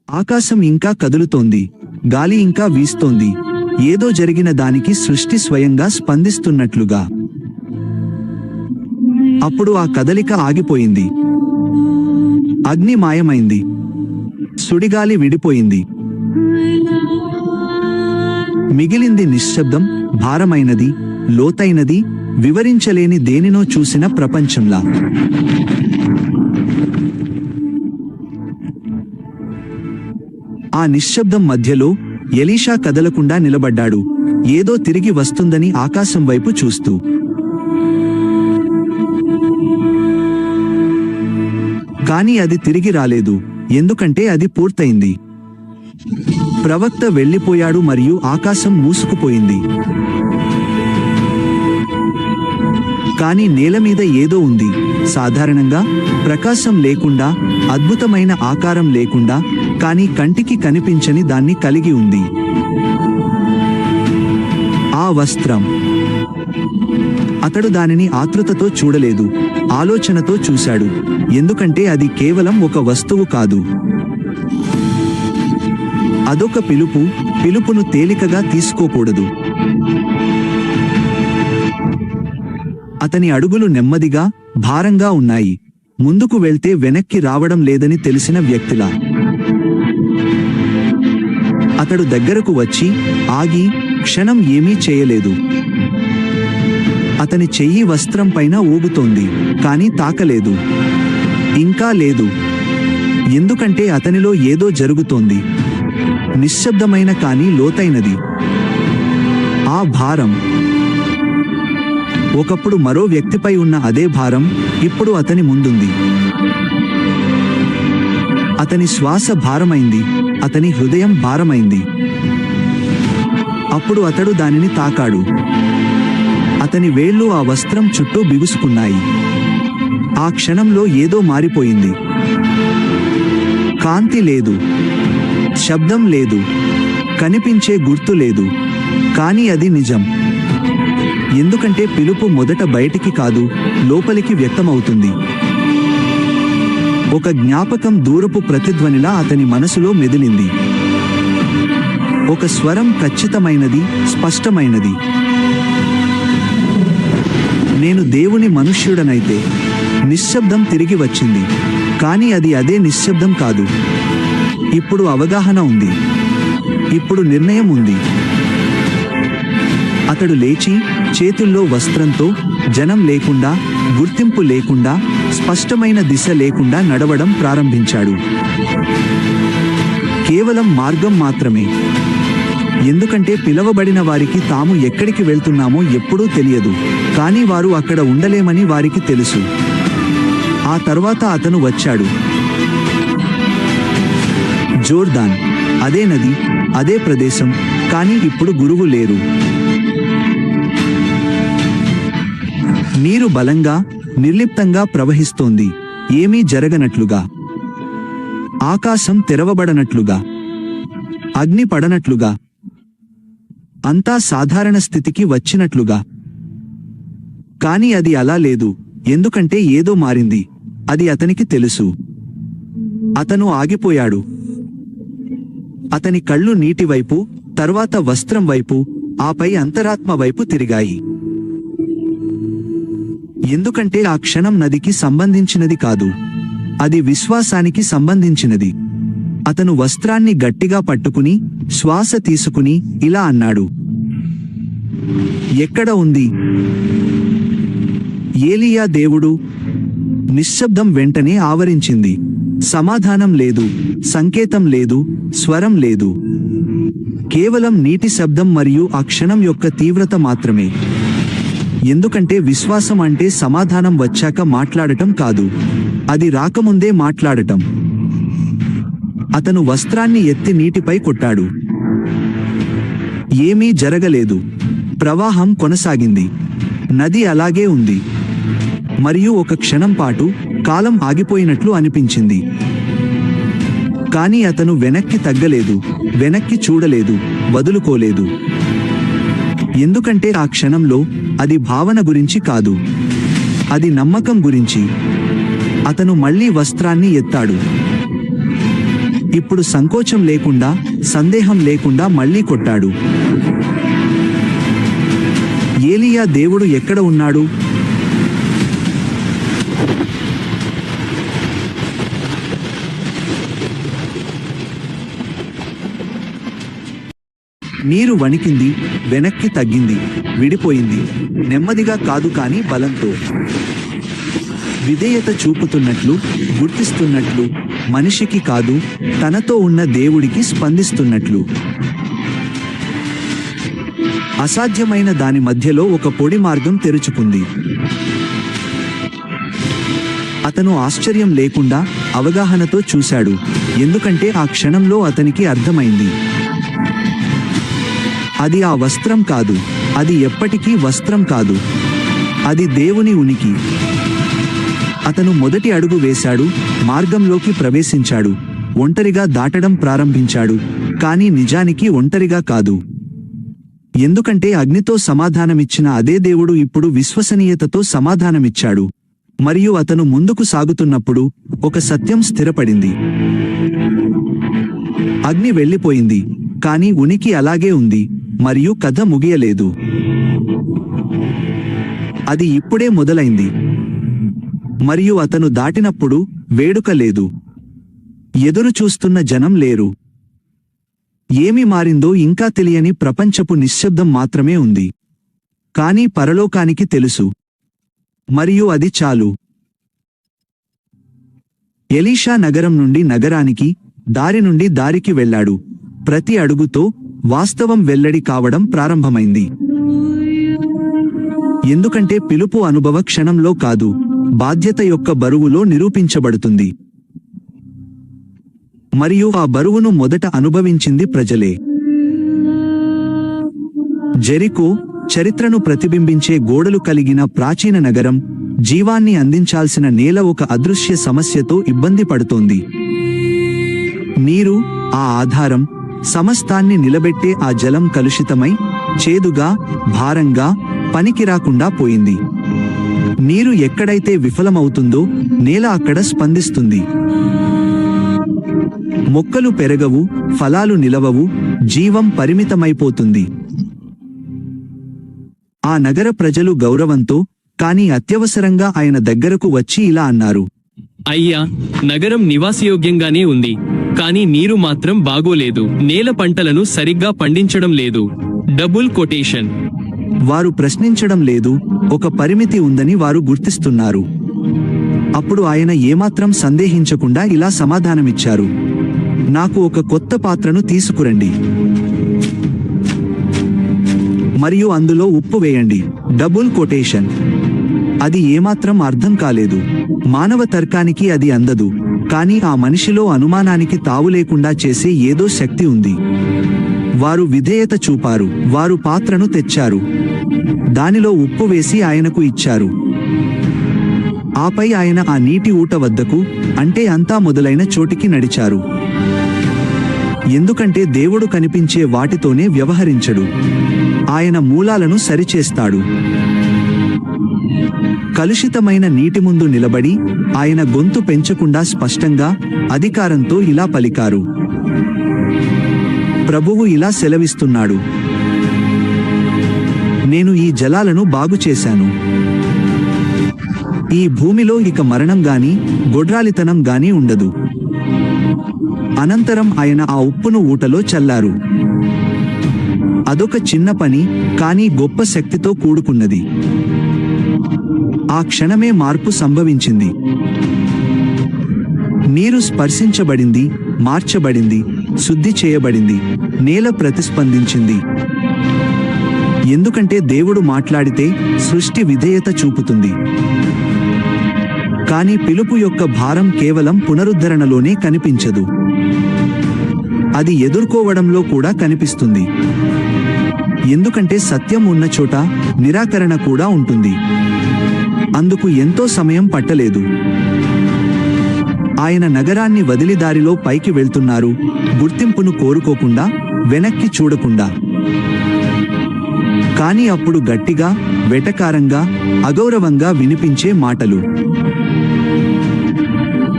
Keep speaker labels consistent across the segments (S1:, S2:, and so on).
S1: ఆకాశం ఇంకా కదులుతోంది, గాలి ఇంకా వీస్తోంది, ఏదో జరిగిన దానికి సృష్టి స్వయంగా స్పందిస్తున్నట్లుగా. అప్పుడు ఆ కదలిక ఆగిపోయింది. అగ్ని మాయమైంది, సుడిగాలి విడిపోయింది. మిగిలింది నిశ్శబ్దం, భారమైనది, లోతైనది, వివరించలేని దేనినో చూసిన ప్రపంచంలా. ఆ నిశ్శబ్దం మధ్యలో ఎలీషా కదలకుండా నిలబడ్డాడు, ఏదో తిరిగి వస్తుందని ఆకాశం వైపు చూస్తూ. కాని అది తిరిగి రాలేదు, ఎందుకంటే అది పూర్తయింది. ప్రవక్త వెళ్ళిపోయాడు మరియు ఆకాశం మూసుకుపోయింది. కాని నేలమీద ఏదో ఉంది, సాధారణంగా, ప్రకాశం లేకుండా, అద్భుతమైన ఆకారం లేకుండా, కాని కంటికి కనిపించని దాన్ని కలిగి ఉంది. ఆ వస్త్రం. అతడు దానిని ఆతృతతో చూడలేదు, ఆలోచనతో చూశాడు, ఎందుకంటే అది కేవలం ఒక వస్తువు కాదు. అదొక పిలుపు, పిలుపును తేలికగా తీసుకోకూడదు. అతని అడుగులు నెమ్మదిగా, భారంగా ఉన్నాయి, ముందుకు వెళ్తే వెనక్కి రావడం లేదని తెలిసిన వ్యక్తిలా. అతడు దగ్గరకు వచ్చి, ఆగి, క్షణం ఏమీ చేయలేదు. అతని చెయ్యి వస్త్రం పైన ఊగుతోంది, కాని తాకలేదు. ఇంకా లేదు, ఎందుకంటే అతనిలో ఏదో జరుగుతోంది, నిశ్శబ్దమైన కాని లోతైనది. ఆ భారం. ఒకప్పుడు మరో వ్యక్తిపై ఉన్న అదే భారం ఇప్పుడు అతని ముందుంది. అతని శ్వాస భారమైంది, అతని హృదయం భారమైంది. అప్పుడు అతడు దానిని తాకాడు. అతని వేళ్లు ఆ వస్త్రం చుట్టూ బిగుసుకున్నాయి. ఆ క్షణంలో ఏదో మారిపోయింది. కాంతి లేదు, శబ్దం లేదు, కనిపించే గుర్తు లేదు, కాని అది నిజం. ఎందుకంటే పిలుపు మొదట బయటికి కాదు, లోపలికి వ్యక్తమవుతుంది. ఒక జ్ఞాపకం దూరపు ప్రతిధ్వనిలా అతని మనసులో మెదిలింది. ఒక స్వరం ఖచ్చితమైనది, స్పష్టమైనది. నేను దేవుని మనుష్యుడనైతే. నిశ్శబ్దం తిరిగి వచ్చింది, కాని అది అదే నిశ్శబ్దం కాదు. ఇప్పుడు అవగాహన ఉంది, ఇప్పుడు నిర్ణయం ఉంది. అతడు లేచి, చేతుల్లో వస్త్రంతో, జనం లేకుండా, గుర్తింపు లేకుండా, స్పష్టమైన దిశ లేకుండా నడవడం ప్రారంభించాడు. కేవలం మార్గం మాత్రమే. ఎందుకంటే పిలవబడిన వారికి తాము ఎక్కడికి వెళ్తున్నామో ఎప్పుడూ తెలియదు, కానీ వారు అక్కడ ఉండలేమని వారికి తెలుసు. ఆ తర్వాత అతను వచ్చాడు. జోర్దాన్, అదే నది, అదే ప్రదేశం, కానీ ఇప్పుడు గురువు లేరు. నీరు బలంగా, నిర్లిప్తంగా ప్రవహిస్తోంది, ఏమీ జరగనట్లుగా. ఆకాశం తెరవబడనట్లుగా, అగ్ని పడనట్లుగా, అంతా సాధారణ స్థితికి వచ్చినట్లుగా. కాని అది అలా లేదు, ఎందుకంటే ఏదో మారింది. అది అతనికి తెలుసు. అతను ఆగిపోయాడు. అతని కళ్ళు నీటివైపు, తర్వాత వస్త్రం వైపు, ఆపై అంతరాత్మ వైపు తిరిగాయి. ఎందుకంటే ఆ క్షణం నదికి సంబంధించినది కాదు, అది విశ్వాసానికి సంబంధించినది. అతను వస్త్రాన్ని గట్టిగా పట్టుకుని, శ్వాస తీసుకుని ఇలా అన్నాడు, ఎక్కడ ఉంది ఏలీయా దేవుడు? నిశ్శబ్దం వెంటనే ఆవరించింది. సమాధానం లేదు, సంకేతం లేదు, స్వరం లేదు. కేవలం నీటి శబ్దం మరియు ఆ క్షణం యొక్క తీవ్రత మాత్రమే. ఎందుకంటే విశ్వాసం అంటే సమాధానం వచ్చాక మాట్లాడటం కాదు, అది రాకముందే మాట్లాడటం. అతను వస్త్రాన్ని ఎత్తి నీటిపై కొట్టాడు. ఏమీ జరగలేదు. ప్రవాహం కొనసాగింది. నది అలాగే ఉంది. మరియు ఒక క్షణం పాటు కాలం ఆగిపోయినట్లు అనిపించింది. కానీ అతను వెనక్కి తగ్గలేదు, వెనక్కి చూడలేదు, వదులుకోలేదు. ఎందుకంటే ఆ క్షణంలో అది భావన గురించి కాదు, అది నమ్మకం గురించి. అతను మళ్ళీ వస్త్రాన్ని ఎత్తాడు. ఇప్పుడు సంకోచం లేకుండా, సందేహం లేకుండా మళ్ళీ కొట్టాడు. ఏలీయా దేవుడు ఎక్కడ ఉన్నాడు? నీరు వణికింది, వెనక్కి తగ్గింది, విడిపోయింది. నెమ్మదిగా కాదు కాని బలంతో. విధేయత చూపుతున్నట్లు, గుర్తిస్తున్నట్లు, మనిషికి కాదు, తనతో ఉన్న దేవుడికి స్పందిస్తున్నట్లు. అసాధ్యమైన దాని మధ్యలో ఒక పొడి మార్గం తెరుచుకుంది. అతను ఆశ్చర్యం లేకుండా, అవగాహనతో చూశాడు, ఎందుకంటే ఆ క్షణంలో అతనికి అర్థమైంది. అది ఆ వస్త్రం కాదు, అది ఎప్పటికీ వస్త్రం కాదు, అది దేవుని ఉనికి. అతను మొదటి అడుగు వేశాడు, మార్గంలోకి ప్రవేశించాడు, ఒంటరిగా దాటడం ప్రారంభించాడు, కానీ నిజానికి ఒంటరిగా కాదు. ఎందుకంటే అగ్నితో సమాధానమిచ్చిన అదే దేవుడు ఇప్పుడు విశ్వసనీయతతో సమాధానమిచ్చాడు. మరియు అతను ముందుకు సాగుతున్నప్పుడు ఒక సత్యం స్థిరపడింది. అగ్ని వెళ్ళిపోయింది, కానీ ఉనికి అలాగే ఉంది, మరియు కథ ముగియలేదు. అది ఇప్పుడే మొదలైంది. మరియు అతను దాటినప్పుడు వేడుక లేదు. ఎదురు చూస్తున్న జనం లేరు. ఏమి మారిందో ఇంకా తెలియని ప్రపంచపు నిశ్శబ్దం మాత్రమే ఉంది. కానీ పరలోకానికి తెలుసు. మరియు అది చాలు. ఎలీషా నగరం నుండి నగరానికి, దారి నుండి దారికి వెళ్ళాడు. ప్రతి అడుగుతో వాస్తవం వెల్లడి కావడం ప్రారంభమైంది. ఎందుకంటే పిలుపు అనుభవ క్షణంలో కాదు, బాధ్యత యొక్క బరువులో నిరూపించబడుతుంది. మరియు ఆ బరువును మొదట అనుభవించింది ప్రజలే. జెరికో, చరిత్రను ప్రతిబింబించే గోడలు కలిగిన ప్రాచీన నగరం, జీవాన్ని అందించాల్సిన నేల ఒక అదృశ్య సమస్యతో ఇబ్బంది పడుతోంది. నీరు, ఆ ఆధారం, సమస్తాన్ని నిలబెట్టే ఆ జలం కలుషితమై, చేదుగా, భారంగా, పనికిరాకుండా పోయింది. నీరు ఎక్కడైతే విఫలమవుతుందో, నేల అక్కడ స్పందిస్తుంది. మొక్కలు పెరగవు, ఫలాలు నిలవవు, జీవం పరిమితమైపోతుంది. ఆ నగర ప్రజలు గౌరవంతో, కాని అత్యవసరంగా ఆయన దగ్గరకు వచ్చి ఇలా అన్నారు:
S2: అయ్యా, నగరం నివాసయోగ్యంగానే ఉంది, కానీ నీరు మాత్రం బాగోలేదు. నేల పంటలను సరిగ్గా పండించడం లేదు. Double quotation.
S1: వారు ప్రశ్నించడం లేదు, ఒక పరిమితి ఉందని వారు గుర్తిస్తున్నారు. అప్పుడు ఆయన ఏమాత్రం సందేహించకుండా ఇలా సమాధానమిచ్చారు: నాకు ఒక కొత్త పాత్రను తీసుకురండి, మరియు అందులో ఉప్పు వేయండి. Double quotation. అది ఏమాత్రం అర్థం కాలేదు. మానవ తర్కానికి అది అందదు. కానీ ఆ మనిషిలో అనుమానానికి తావులేకుండా చేసే ఏదో శక్తి ఉంది. వారు విధేయత చూపారు. వారు పాత్రను తెచ్చారు, దానిలో ఉప్పు వేసి ఆయనకు ఇచ్చారు. ఆపై ఆయన ఆ నీటి ఊట వద్దకు, అంటే అంతా మొదలైన చోటికి నడిచారు. ఎందుకంటే దేవుడు కనిపించే వాటితోనే వ్యవహరించడు. ఆయన మూలాలను సరిచేస్తాడు. కలుషితమైన నీటి ముందు నిలబడి, ఆయన గొంతు పెంచకుండా స్పష్టంగా, అధికారంతో ఇలా పలికారు: ప్రభువు ఇలా సెలవిస్తున్నాడు, నేను ఈ జలాలను బాగుచేశాను. ఈ భూమిలో ఇక మరణం గాని, గొడ్రాలితనం గాని ఉండదు. అనంతరం ఆయన ఆ ఉప్పును ఊటలో చల్లారు. అదొక చిన్న పని, కానీ గొప్ప శక్తితో కూడుకున్నది. ఆ క్షణమే మార్పు సంభవించింది. నీరు స్పర్శించబడింది, మార్చబడింది, శుద్ధి చేయబడింది. నేల ప్రతిస్పందించింది. ఎందుకంటే దేవుడు మాట్లాడితే సృష్టి విధేయత చూపుతుంది. కానీ పిలుపు యొక్క భారం కేవలం పునరుద్ధరణలోనే కనిపించదు, అది ఎదుర్కోవడంలో కూడా కనిపిస్తుంది. ఎందుకంటే సత్యం ఉన్న చోట నిరాకరణ కూడా ఉంటుంది. అందుకు ఎంతో సమయం పట్టలేదు. ఆయన నగరాన్ని వదిలి దారిలో పైకి వెళ్తున్నారు, గుర్తింపును కోరుకోకుండా, వెనక్కి చూడకుండా. కానీ అప్పుడు గట్టిగా, వెటకారంగా, అగౌరవంగా వినిపించే మాటలు.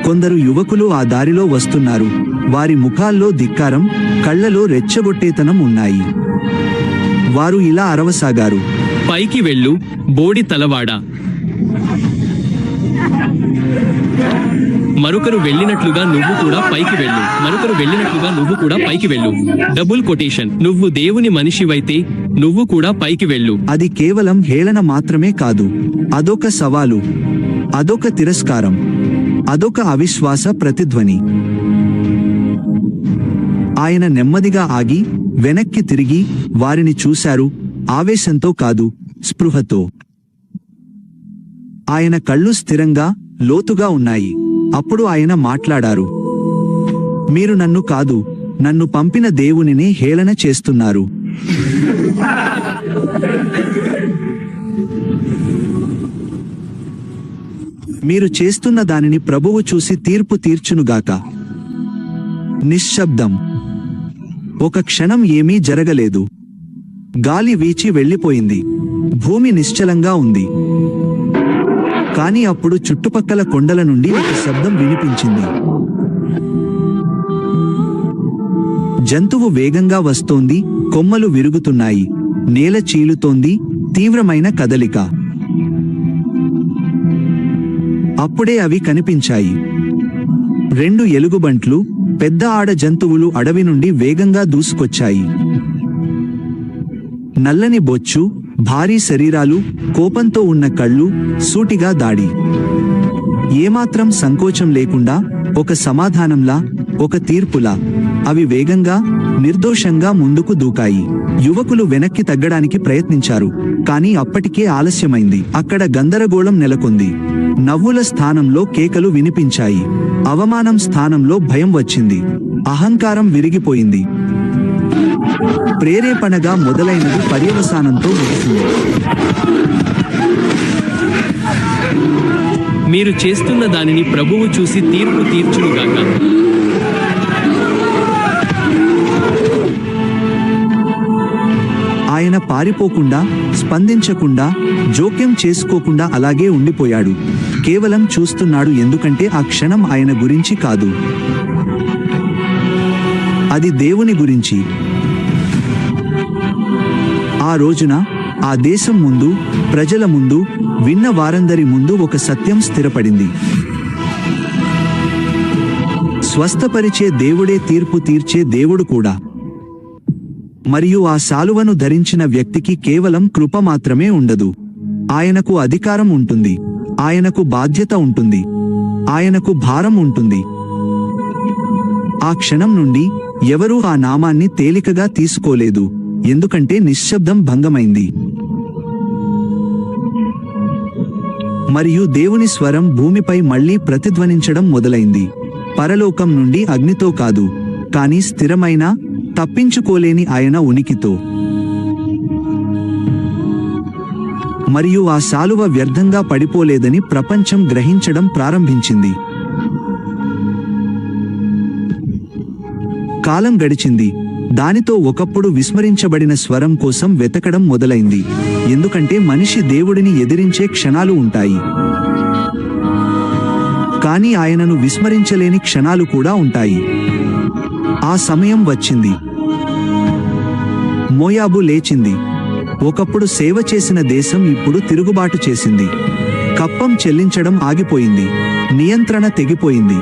S1: కొందరు యువకులు ఆ దారిలో వస్తున్నారు, వారి ముఖాల్లో ధిక్కారం, కళ్ళలో రెచ్చగొట్టేతనం ఉన్నాయి. వారు ఇలా అరవసాగారు,
S2: పైకి వెళ్ళు, బోడి తలవాడా. మరొకరు వెళ్ళినట్లుగా నువ్వు కూడా పైకి వెళ్ళు, మరొకరు వెళ్ళినట్లుగా నువ్వు కూడా పైకి వెళ్ళు. Double quotation. నువ్వు దేవుని మనిషివైతే నువ్వు కూడా పైకి వెళ్ళు.
S1: అది కేవలం హేళన మాత్రమే కాదు, అదొక సవాలు, అదొక తిరస్కారం, అదొక అవిశ్వాస ప్రతిధ్వని. ఆయన నెమ్మదిగా ఆగి వెనక్కి తిరిగి వారిని చూశారు, ఆవేశంతో కాదు, స్పృహతో. ఆయన కళ్ళు స్థిరంగా, లోతుగా ఉన్నాయి. అప్పుడు ఆయన మాట్లాడారు, మీరు నన్ను కాదు, నన్ను పంపిన దేవునినే హేళన చేస్తున్నారు. మీరు చేస్తున్న దానిని ప్రభువు చూసి తీర్పు తీర్చునుగాక. నిశ్శబ్దం. ఒక క్షణం ఏమీ జరగలేదు. గాలి వీచి వెళ్ళిపోయింది. భూమి నిశ్చలంగా ఉంది. కాని అప్పుడు చుట్టుపక్కల కొండల నుండి ఒక శబ్దం వినిపించింది. జంతువు వేగంగా వస్తోంది, కొమ్మలు విరుగుతున్నాయి, నేల చీలుతోంది, తీవ్రమైన కదలిక. అప్పుడే అవి కనిపించాయి. 2 ఎలుగుబంట్లు, పెద్ద ఆడ జంతువులు అడవి నుండి వేగంగా దూసుకొచ్చాయి. నల్లని బొచ్చు, భారీ శరీరాలు, కోపంతో ఉన్న కళ్ళు, సూటిగా దాడి. ఏమాత్రం సంకోచం లేకుండా, ఒక సమాధానంలా, ఒక తీర్పులా అవి వేగంగా, నిర్దోషంగా ముందుకు దూకాయి. యువకులు వెనక్కి తగ్గడానికి ప్రయత్నించారు, కానీ అప్పటికే ఆలస్యమైంది. అక్కడ గందరగోళం నెలకొంది. నవ్వుల స్థానంలో కేకలు వినిపించాయి. అవమానం స్థానంలో భయం వచ్చింది. అహంకారం విరిగిపోయింది. ప్రేరేపణగా మొదలైనది పర్యవసానంతో ముగిసింది.
S2: మీరు చేస్తున్న దానిని ప్రభువు చూసి తీర్పు తీర్చునుగాక.
S1: ఆయన పారిపోకుండా, స్పందించకుండా, జోక్యం చేసుకోకుండా అలాగే ఉండిపోయాడు. కేవలం చూస్తున్నాడు, ఎందుకంటే ఆ క్షణం ఆయన గురించి కాదు, అది దేవుని గురించి. ఆ రోజున ఆ దేశం ముందు, ప్రజల ముందు, విన్న వారందరి ముందు ఒక సత్యం స్థిరపడింది. స్వస్థపరిచే దేవుడే తీర్పు తీర్చే దేవుడు కూడా. మరియు ఆ శాలువను ధరించిన వ్యక్తికి కేవలం కృప మాత్రమే ఉండదు. ఆయనకు అధికారం ఉంటుంది, ఆయనకు బాధ్యత ఉంటుంది, ఆయనకు భారం ఉంటుంది. ఆ క్షణం నుండి ఎవరూ ఆ నామాన్ని తేలికగా తీసుకోలేదు, ఎందుకంటే నిశ్శబ్దం భంగమైంది. మరియు దేవుని స్వరం భూమిపై మళ్లీ ప్రతిధ్వనించడం మొదలైంది. పరలోకం నుండి అగ్నితో కాదు, కానీ స్థిరమైన, తప్పించుకోలేని ఆయన ఉనికితో. మరియు ఆ శాలువ వ్యర్థంగా పడిపోలేదని ప్రపంచం గ్రహించడం ప్రారంభించింది. కాలం గడిచింది. దానితో ఒకప్పుడు విస్మరించబడిన స్వరం కోసం వెతకడం మొదలైంది. ఎందుకంటే మనిషి దేవుడిని ఎదిరించే క్షణాలు ఉంటాయి, కానీ ఆయనను విస్మరించలేని క్షణాలు కూడా ఉంటాయి. ఆ సమయం వచ్చింది. మోయాబు లేచింది. ఒకప్పుడు సేవ చేసిన దేశం ఇప్పుడు తిరుగుబాటు చేసింది. కప్పం చెల్లించడం ఆగిపోయింది. నియంత్రణ తెగిపోయింది.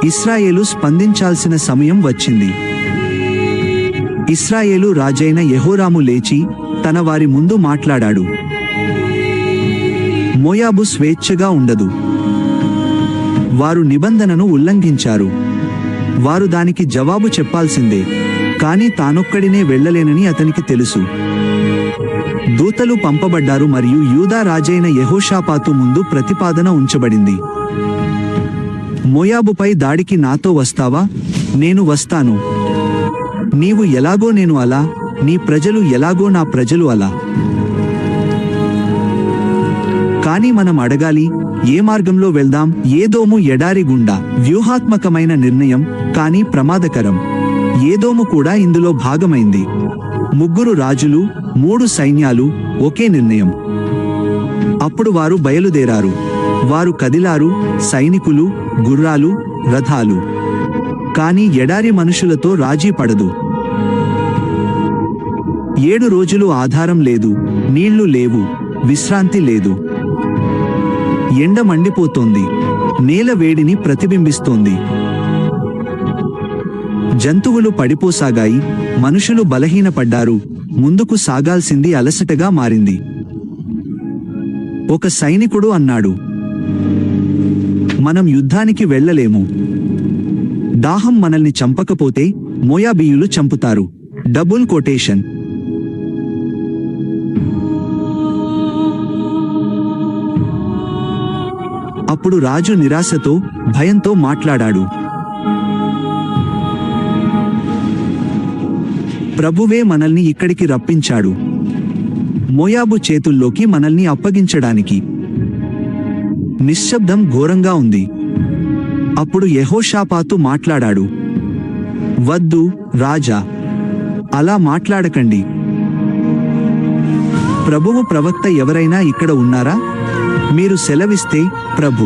S1: ఇశ్రాయేలు స్పందించాల్సిన సమయం వచ్చింది. ఇశ్రాయేలు రాజైన యెహోరాము లేచి తన వారి ముందు మాట్లాడాడు. మోయాబు స్వేచ్ఛగా ఉండదు. వారు నిబంధనను ఉల్లంఘించారు. వారు దానికి జవాబు చెప్పాల్సిందే, కానీ తానొక్కడినే వెళ్ళలేనని అతనికి తెలుసు. దూతలు పంపబడ్డారు మరియు యూదా రాజైన యెహోషాపాతు ముందు ప్రతిపాదన ఉంచబడింది. మోయాబుపై దాడికి నాతో వస్తావా? నేను వస్తాను. నీవు ఎలాగో నేను అలా, నీ ప్రజలు ఎలాగో నా ప్రజలు అలా. కానీ మనం అడగాలి, ఏ మార్గంలో వెళ్దాం? ఏదోము ఎడారి గుండా. వ్యూహాత్మకమైన నిర్ణయం, కానీ ప్రమాదకరం. ఏదోము కూడా ఇందులో భాగమైంది. 3 రాజులు, 3 సైన్యాలు, ఒకే నిర్ణయం. అప్పుడు వారు బయలుదేరారు. వారు కదిలారు, సైనికులు, గుర్రాలు, రథాలు. కాని ఎడారి మనుషులతో రాజీ పడదు. 7 రోజులు ఆధారం లేదు, నీళ్లు లేవు, విశ్రాంతి లేదు. ఎండ మండిపోతోంది, నేల వేడిని ప్రతిబింబిస్తోంది. జంతువులు పడిపోసాగాయి, మనుషులు బలహీనపడ్డారు. ముందుకు సాగాల్సింది అలసటగా మారింది. ఒక సైనికుడు అన్నాడు, మనం యుద్ధానికి వెళ్ళలేము. దాహం మనల్ని చంపకపోతే మోయాబీయులు చంపుతారు. Double quotation. అప్పుడు రాజు నిరాశతో, భయంతో మాట్లాడాడు. ప్రభువే మనల్ని ఇక్కడికి రప్పించాడు, మోయాబు చేతుల్లోకి మనల్ని అప్పగించడానికి. నిశ్శబ్దం ఘోరంగా ఉంది. అప్పుడు యెహోషాపాతు మాట్లాడాడు, వద్దు రాజా, అలా మాట్లాడకండి. ప్రభువు ప్రవక్త ఎవరైనా ఇక్కడ ఉన్నారా? మీరు సెలవిస్తే, ప్రభు.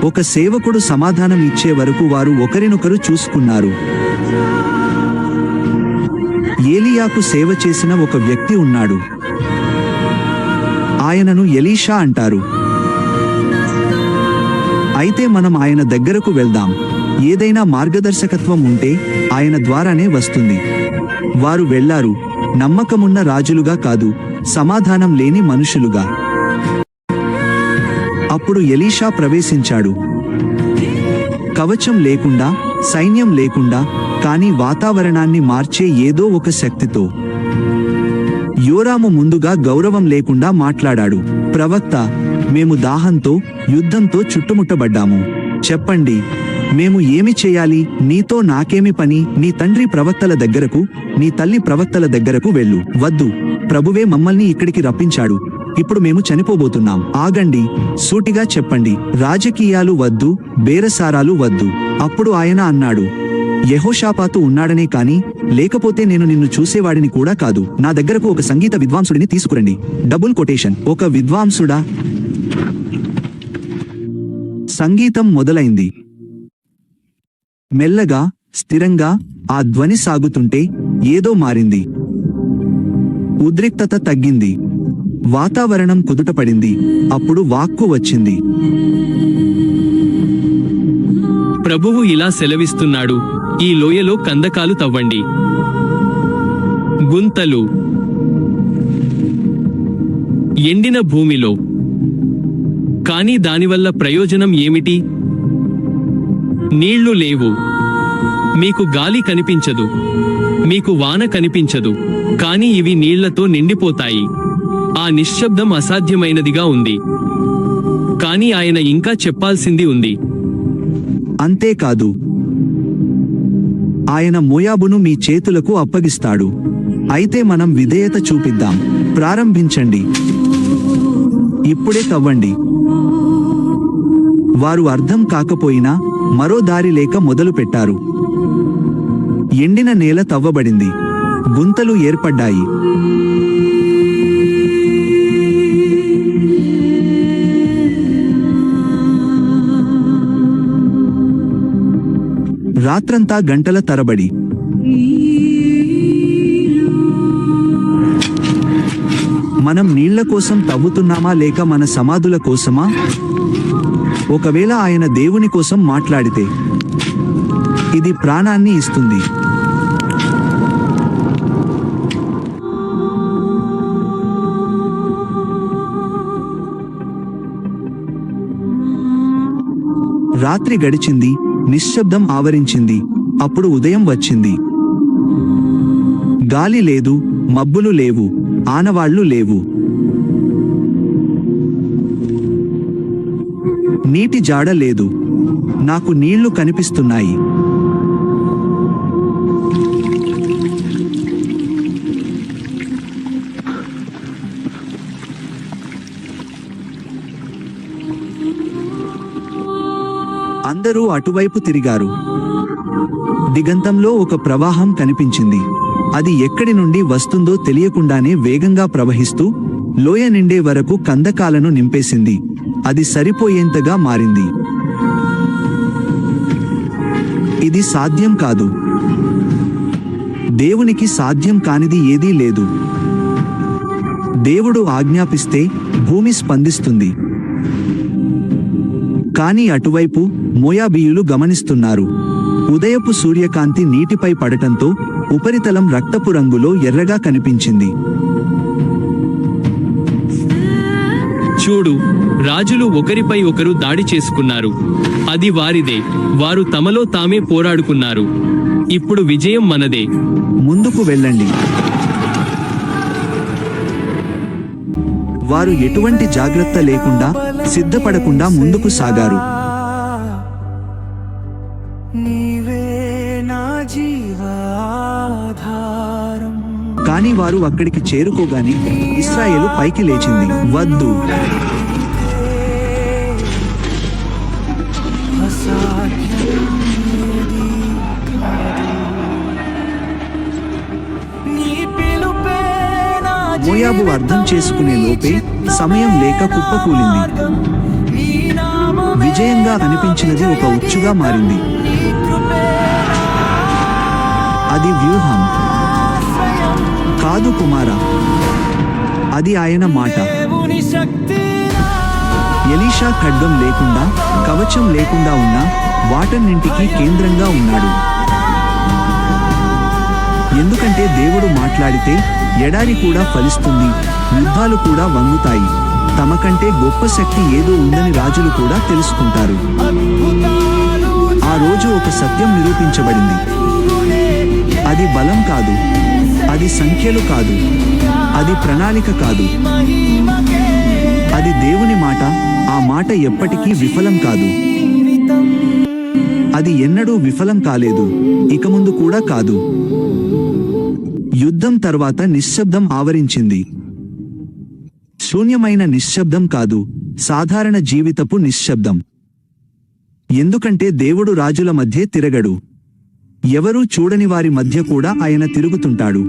S1: ఒక సేవకుడు సమాధానం ఇచ్చే వరకు వారు ఒకరినొకరు చూసుకున్నారు. ఏలియాకు సేవ చేసిన ఒక వ్యక్తి ఉన్నాడు. ఆయనను ఎలీషా అంటారు. అయితే మనం ఆయన దగ్గరకు వెళ్దాం. ఏదైనా మార్గదర్శకత్వం ఉంటే ఆయన ద్వారానే వస్తుంది. వారు వెళ్లారు, నమ్మకమున్న రాజులుగా కాదు, సమాధానం లేని మనుషులుగా. అప్పుడు ఎలీషా ప్రవేశించాడు. కవచం లేకుండా, సైన్యం లేకుండా, కానీ వాతావరణాన్ని మార్చే ఏదో ఒక శక్తితో. యోరాము ముందుగా గౌరవం లేకుండా మాట్లాడాడు. ప్రవక్త, మేము దాహంతో, యుద్ధంతో చుట్టుముట్టబడ్డాము. చెప్పండి, మేము ఏమి చేయాలి? నీతో నాకేమి పని? నీ తండ్రి ప్రవక్తల దగ్గరకు, నీ తల్లి ప్రవక్తల దగ్గరకు వెళ్ళు. వద్దు, ప్రభువే మమ్మల్ని ఇక్కడికి రప్పించాడు. ఇప్పుడు మేము చనిపోబోతున్నాం. ఆగండి, సూటిగా చెప్పండి. రాజకీయాలు వద్దు, బేరసారాలు వద్దు. అప్పుడు ఆయన అన్నాడు, యెహోషాపాతు ఉన్నాడనే కాని, లేకపోతే నేను నిన్ను చూసేవాడిని కూడా కాదు. నా దగ్గరకు ఒక సంగీత విద్వాంసుడిని తీసుకురండి. Double quotation. ఒక విద్వాంసుడా? సంగీతం మొదలైంది. మెల్లగా, స్థిరంగా ఆ ధ్వని సాగుతుంటే ఏదో మారింది. ఉద్రిక్తత తగ్గింది. వాతావరణం కుదుటపడింది. అప్పుడు వాక్కు వచ్చింది.
S2: ప్రభువు ఇలా సెలవిస్తున్నాడు, ఈ లోయలో కందకాలు తవ్వండి. గుంతలు. ఎండిన భూమిలో. కానీ దానివల్ల ప్రయోజనం ఏమిటి? నీళ్లు లేవు. మీకు గాలి కనిపించదు, మీకు వాన కనిపించదు, కానీ ఇవి నీళ్లతో నిండిపోతాయి. ఆ నిశ్శబ్దం అసాధ్యమైనదిగా ఉంది. కానీ ఆయన ఇంకా చెప్పాల్సింది ఉంది.
S1: అంతేకాదు, ఆయన మోయాబును మీ చేతులకు అప్పగిస్తాడు. అయితే మనం విధేయత చూపిద్దాం. ప్రారంభించండి. ఇప్పుడే తవ్వండి. వారు అర్థం కాకపోయినా మరో దారి లేక మొదలుపెట్టారు. ఎండిన నేల తవ్వబడింది. గుంతలు ఏర్పడ్డాయి. రాత్రంతా గంటల తరబడి. మనం నీళ్ల కోసం తవ్వుతున్నామా లేక మన సమాధుల కోసమా? ఒకవేళ ఆయన దేవుని కోసం మాట్లాడితే ఇది ప్రాణాన్ని ఇస్తుంది. రాత్రి గడిచింది. నిశ్శబ్దం ఆవరించింది. అప్పుడు ఉదయం వచ్చింది. గాలి లేదు, మబ్బులు లేవు, ఆనవాళ్లు లేవు. నీటి జాడ లేదు. నాకు నీళ్లు కనిపిస్తున్నాయి. అందరూ అటువైపు తిరిగారు. దిగంతంలో ఒక ప్రవాహం కనిపించింది. అది ఎక్కడి నుండి వస్తుందో తెలియకుండానే వేగంగా ప్రవహిస్తూ లోయ నిండే వరకు కందకాలను నింపేసింది. అది సరిపోయేంతగా మారింది. ఇది సాధ్యం కాదు. దేవునికి సాధ్యం కానిది ఏదీ లేదు. దేవుడు ఆజ్ఞాపిస్తే భూమి స్పందిస్తుంది. కానీ అటువైపు మోయాబీయులు గమనిస్తున్నారు. ఉదయపు సూర్యకాంతి నీటిపై పడటంతో ఉపరితలం రక్తపు రంగులో ఎర్రగా కనిపించింది.
S2: చూడు, రాజులు ఒకరిపై ఒకరు దాడి చేసుకున్నారు. అది వారిదే. వారు తమలో తామే పోరాడుకున్నారు. ఇప్పుడు విజయం మనదే.
S1: ముందుకు వెళ్ళండి. వారు ఎటువంటి జాగ్రత్త లేకుండా, సిద్ధపడకుండా ముందుకు సాగారు. కానీ వారు అక్కడికి చేరుకోగానే ఇశ్రాయేలు పైకి లేచింది. వద్దు, మోయాబు అర్థం చేసుకునే లోపే సమయం లేక కుప్పకూలింది. విజయంగా అనిపించినది ఒక ఉచ్చుగా మారింది. అది వ్యూహం కాదు కుమారా, అది ఆయన మాట. ఎలీషా ఖడ్గం లేకుండా, కవచం లేకుండా ఉన్న వాటన్నింటికీ కేంద్రంగా ఉన్నాడు. ఎందుకంటే దేవుడు మాట్లాడితే ఎడారి కూడా ఫలిస్తుంది, యుద్ధాలు కూడా వంగుతాయి. తమకంటే గొప్ప శక్తి ఏదో ఉందని రాజులు కూడా తెలుసుకుంటారు. ఆ రోజు ఒక సత్యం నిరూపించబడింది. అది బలం కాదు, అది సంఖ్యలు కాదు, అది ప్రణాళిక కాదు, అది దేవుని మాట. ఆ మాట ఎప్పటికీ విఫలం కాదు. అది ఎన్నడూ విఫలం కాలేదు, ఇక ముందు కూడా కాదు. యుద్ధం తర్వాత నిశ్శబ్దం ఆవరించింది. శూన్యమైన నిశ్శబ్దం కాదు, సాధారణ జీవితపు నిశ్శబ్దం. ఎందుకంటే దేవుడు రాజుల మధ్య తిరగడు. ఎవరూ చూడని వారి మధ్య కూడా ఆయన తిరుగుతుంటాడు.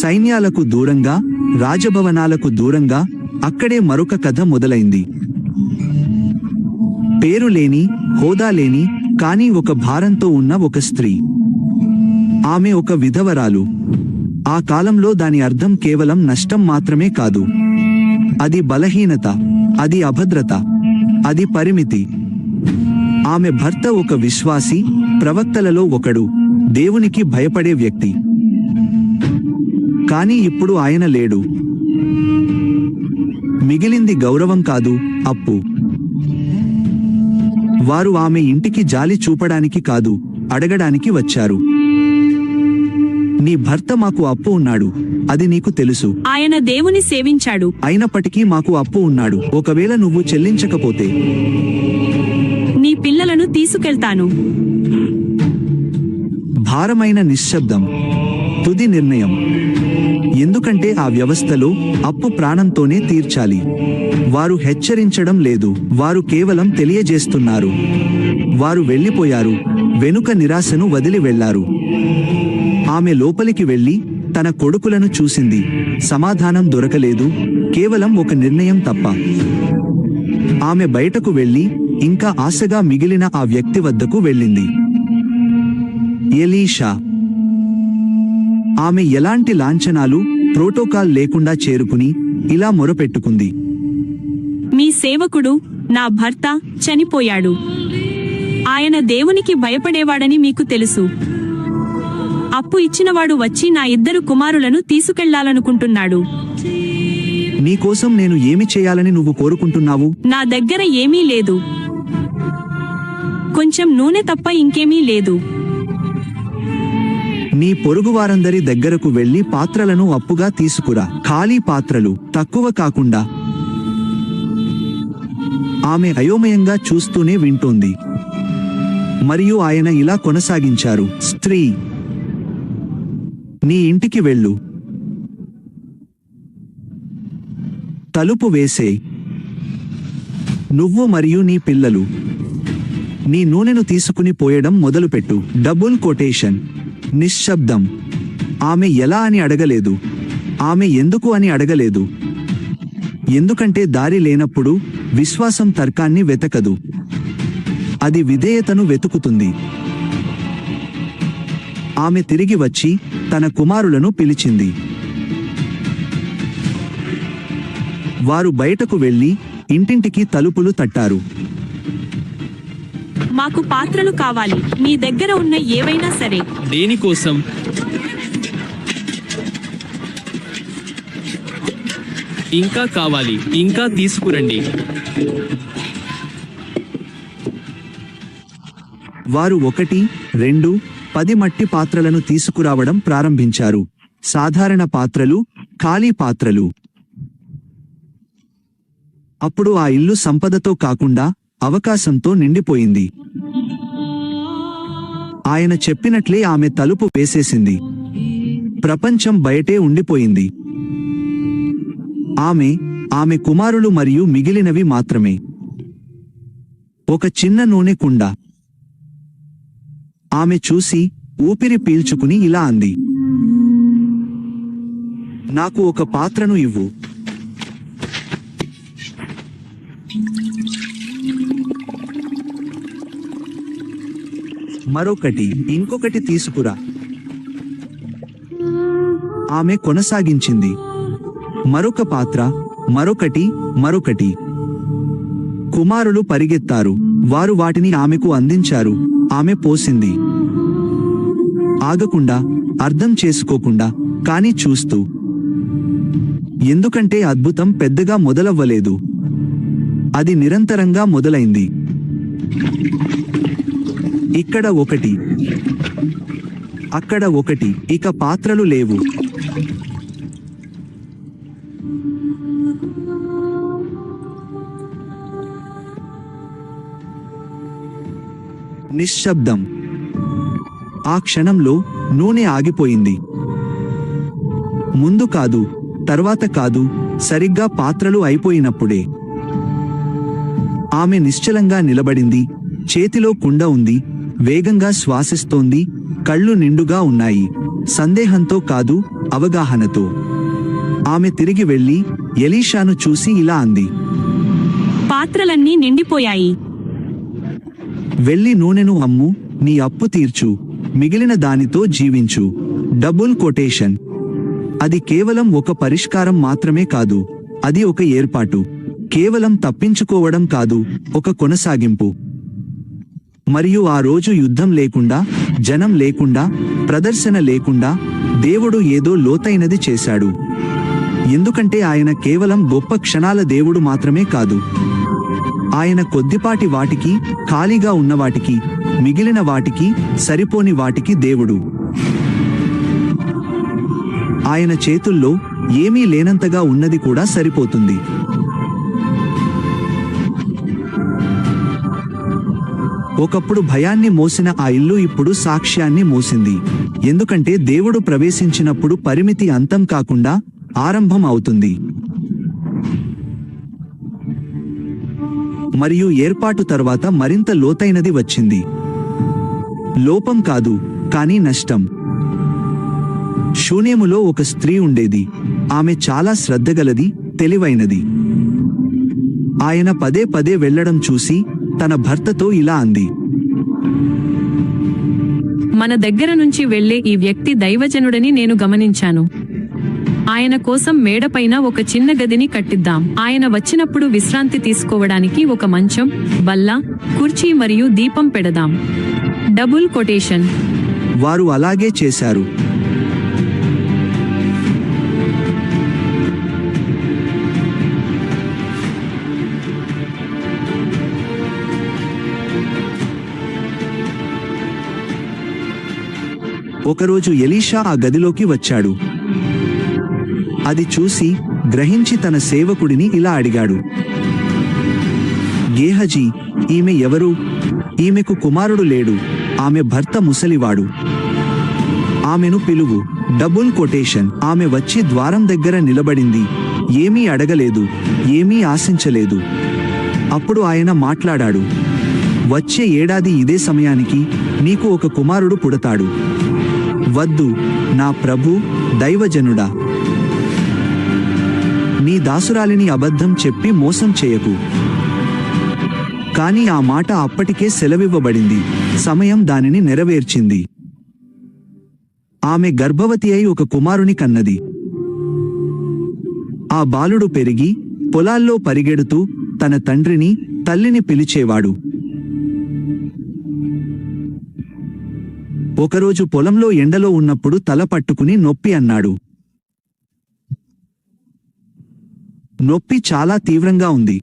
S1: సైన్యాలకు దూరంగా, రాజభవనాలకు దూరంగా అక్కడే మరొక కథ మొదలైంది. పేరు లేని, హోదా లేని, కానీ ఒక భారంతో ఉన్న ఒక స్త్రీ. ఆమె ఒక విధవరాలు. ఆ కాలంలో దాని అర్థం కేవలం నష్టం మాత్రమే కాదు. అది బలహీనత, అది అభద్రత, అది పరిమితి. ఆమె భర్త ఒక విశ్వాసి, ప్రవక్తలలో ఒకడు, దేవునికి భయపడే వ్యక్తి. కానీ ఇప్పుడు ఆయన లేడు. మిగిలింది గౌరవం కాదు, అప్పు. వారు ఆమె ఇంటికి జాలి చూపడానికి కాదు, అడగడానికి వచ్చారు. నీ భర్త మాకు అప్పు ఉన్నాడు, అది నీకు తెలుసు.
S3: ఆయన దేవుని సేవించాడు.
S1: అయినప్పటికీ మాకు అప్పు ఉన్నాడు. ఒకవేళ నువ్వు చెల్లించకపోతే
S3: నీ పిల్లలను తీసుకెళ్తాను.
S1: భారమైన నిశ్శబ్దం, తుది నిర్ణయం. ఎందుకంటే ఆ వ్యవస్థలో అప్పు ప్రాణంతోనే తీర్చాలి. వారు హెచ్చరించడం లేదు, వారు కేవలం తెలియజేస్తున్నారు. వారు వెళ్ళిపోయారు, వెనుక నిరాశను వదిలి వెళ్లారు. ఆమె లోపలికి వెళ్లి తన కొడుకులను చూసింది. సమాధానం దొరకలేదు, కేవలం ఒక నిర్ణయం తప్ప. ఆమె బయటకు వెళ్లి ఇంకా ఆశగా మిగిలిన ఆ వ్యక్తి వద్దకు వెళ్ళింది. ఎలీషా. ఆమె ఎలాంటి లాంఛనాలు, ప్రోటోకాల్ లేకుండా చేరుకుని ఇలా మొరపెట్టుకుంది.
S3: మీ సేవకుడు, నా భర్త, చనిపోయాడు. ఆయన దేవునికి భయపడేవాడని మీకు తెలుసు. అప్పు ఇచ్చినవాడు వచ్చి నా 2 కుమారులను తీసుకెళ్లాలనుకుంటున్నాడు.
S1: నీకోసం నేను ఏమి చేయాలని నువ్వు కోరుకుంటున్నావు?
S3: నా దగ్గర ఏమీ లేదు, కొంచెం నూనె తప్ప ఇంకేమీ లేదు.
S1: నీ పొరుగువారందరి దగ్గరకు వెళ్లి పాత్రలను అప్పుగా తీసుకురా, ఖాళీ పాత్రలు, తక్కువ కాకుండా. ఆమె అయోమయంగా చూస్తూనే వింటోంది. మరియు ఆయన ఇలా కొనసాగించారు. స్త్రీ, నీ ఇంటికి వెళ్ళు, తలుపు వేసే, నువ్వు మరియు నీ పిల్లలు నీ నూనెను తీసుకుని పోయడం మొదలుపెట్టు. Double quotation. నిశ్శబ్దం. ఆమె ఎలా అని అడగలేదు, ఆమె ఎందుకు అని అడగలేదు. ఎందుకంటే దారి లేనప్పుడు విశ్వాసం తర్కాన్ని వెతకదు, అది విధేయతను వెతుకుతుంది. ఆమె తిరిగి వచ్చి తన కుమారులను పిలిచింది. వారు బయటకు వెళ్లి ఇంటింటికి తలుపులు తట్టారు.
S3: మాకు పాత్రలు కావాలి, మీ దగ్గర ఉన్న ఏవైనా సరే.
S2: దేనికోసం? ఇంకా కావాలి, ఇంకా తీసుకురండి.
S1: వారు 1, 2, 10 మట్టి పాత్రలను తీసుకురావడం ప్రారంభించారు. సాధారణ పాత్రలు, ఖాళీ పాత్రలు. అప్పుడు ఆ ఇల్లు సంపదతో కాకుండా అవకాశంతో నిండిపోయింది. ఆయన చెప్పినట్లే ఆమె తలుపు వేసేసింది. ప్రపంచం బయటే ఉండిపోయింది. ఆమె కుమారులు మరియు మిగిలినవి మాత్రమే. ఒక చిన్న నూనె కుండ. ఆమె చూసి ఊపిరి పీల్చుకుని ఇలా అంది, నాకు ఒక పాత్రను ఇవ్వు. మరొకటి, ఇంకొకటి తీసుకురా. ఆమె కొనసాగించింది. మరొక పాత్ర, మరొకటి. కుమారులు పరిగెత్తారు. వారు వాటిని ఆమెకు అందించారు. ఆమె పోసింది. ఆగకుండా, అర్థం చేసుకోకుండా, కానీ చూస్తూ. ఎందుకంటే అద్భుతం పెద్దగా మొదలవ్వలేదు. అది నిరంతరంగా మొదలైంది. ఇక్కడ 1, అక్కడ 1, ఇక పాత్రలు లేవు. నిశ్శబ్దం. ఆ క్షణంలో నూనె ఆగిపోయింది. ముందు కాదు, తర్వాత కాదు, సరిగ్గా పాత్రలు అయిపోయినప్పుడే. ఆమె నిశ్చలంగా నిలబడింది. చేతిలో కుండ ఉంది. వేగంగా శ్వాసిస్తోంది. కళ్ళు నిండుగా ఉన్నాయి. సందేహంతో కాదు, అవగాహనతో. ఆమె తిరిగి వెళ్లి ఎలీషాను చూసి ఇలా అంది,
S3: పాత్రలన్నీ నిండిపోయాయి.
S1: వెళ్లి నూనెను అమ్ము, నీ అప్పు తీర్చు, మిగిలిన దానితో జీవించు. Double quotation. అది కేవలం ఒక పరిష్కారం మాత్రమే కాదు, అది ఒక ఏర్పాటు. కేవలం తప్పించుకోవడం కాదు, ఒక కొనసాగింపు. మరియు ఆ రోజు యుద్ధం లేకుండా, జనం లేకుండా, ప్రదర్శన లేకుండా దేవుడు ఏదో లోతైనది చేశాడు. ఎందుకంటే ఆయన కేవలం గొప్ప క్షణాల దేవుడు మాత్రమే కాదు. ఆయన కొద్దిపాటి వాటికి, ఖాళీగా ఉన్నవాటికి, మిగిలిన వాటికి, సరిపోని వాటికి దేవుడు. ఆయన చేతుల్లో ఏమీ లేనంతగా ఉన్నది కూడా సరిపోతుంది. ఒకప్పుడు భయాన్ని మోసిన ఆ ఇల్లు ఇప్పుడు సాక్ష్యాన్ని మోసింది. ఎందుకంటే దేవుడు ప్రవేశించినప్పుడు పరిమితి అంతం కాకుండా ఆరంభం అవుతుంది. మరియు ఏర్పాటు తర్వాత మరింత లోతైనది వచ్చింది. లోపం కాదు, కానీ నష్టం. శూన్యములో ఒక స్త్రీ ఉండేది. ఆమె చాలా శ్రద్ధగలది, తెలివైనది. ఆయన పదే పదే వెళ్లడం చూసి తన భర్తతో ఇలా అంది,
S3: మన దగ్గర నుంచి వెళ్లే ఈ వ్యక్తి దైవజనుడని నేను గమనించాను. ఆయన కోసం మేడపైన ఒక చిన్న గదిని కట్టిద్దాం. ఆయన వచ్చినప్పుడు విశ్రాంతి తీసుకోవడానికి ఒక మంచం, బల్ల, కుర్చీ మరియు దీపం పెడదాం. Double quotation.
S1: వారు అలాగే చేశారు. ఒకరోజు ఎలీషా ఆ గదిలోకి వచ్చాడు. అది చూసి గ్రహించి తన సేవకుడిని ఇలా అడిగాడు, గేహజీ, ఈమె ఎవరు? ఈమెకు కుమారుడు లేడు. ఆమె భర్త ముసలివాడు. ఆమెను పిలువు. Double quotation. ఆమె వచ్చి ద్వారం దగ్గర నిలబడింది. ఏమీ అడగలేదు, ఏమీ ఆశించలేదు. అప్పుడు ఆయన మాట్లాడాడు, వచ్చే ఏడాది ఇదే సమయానికి నీకు ఒక కుమారుడు పుడతాడు. వద్దు, నా ప్రభు, దైవజనుడా, నీ దాసురాలిని అబద్ధం చెప్పి మోసం చేయకు. కాని ఆ మాట అప్పటికే సెలవివ్వబడింది. సమయం దానిని నెరవేర్చింది. ఆమె గర్భవతి అయి ఒక కుమారుని కన్నది. ఆ బాలుడు పెరిగి పొలాల్లో పరిగెడుతూ తన తండ్రిని, తల్లిని పిలిచేవాడు. ఒకరోజు పొలంలో ఎండలో ఉన్నప్పుడు తల పట్టుకుని నొప్పి అన్నాడు. నొప్పి చాలా తీవ్రంగా ఉంది.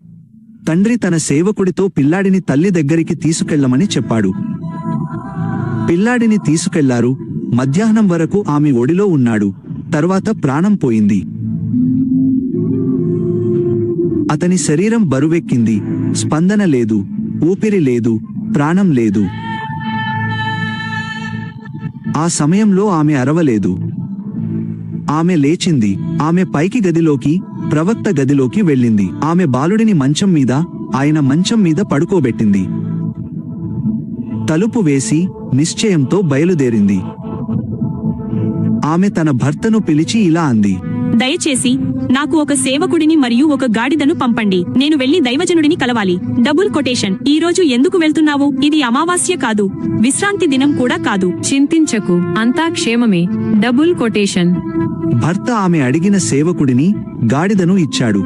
S1: తండ్రి తన సేవకుడితో పిల్లాడిని తల్లి దగ్గరికి తీసుకెళ్లమని చెప్పాడు. పిల్లాడిని తీసుకెళ్లారు. మధ్యాహ్నం వరకు ఆమె ఒడిలో ఉన్నాడు. తర్వాత ప్రాణం పోయింది. అతని శరీరం బరువెక్కింది. స్పందన లేదు, ఊపిరి లేదు, ప్రాణం లేదు. ఆ సమయంలో ఆమె అరవలేదు. ఆమె లేచింది. ఆమె పైకి గదిలోకి, ప్రవక్త గదిలోకి వెళ్ళింది. ఆమె బాలుడిని మంచం మీద, ఆయన మంచం మీద పడుకోబెట్టింది. తలుపు వేసి నిశ్చయంతో బయలుదేరింది. ఆమె తన భర్తను పిలిచి ఇలా అంది,
S4: దయచేసి నాకు ఒక సేవకుడిని మరియు ఒక గాడిదను పంపండి. నేను వెళ్లి దైవజనుడిని కలవాలి. Double quotation. ఈ రోజు ఎందుకు వెళ్తున్నావు? ఇది అమావాస్య కాదు, విశ్రాంతి దినం కూడా కాదు.
S3: చింతించకు, అంతా క్షేమమే. Double quotation.
S1: భర్త ఆమె అడిగిన సేవకుడిని, గాడిదను ఇచ్చాడు.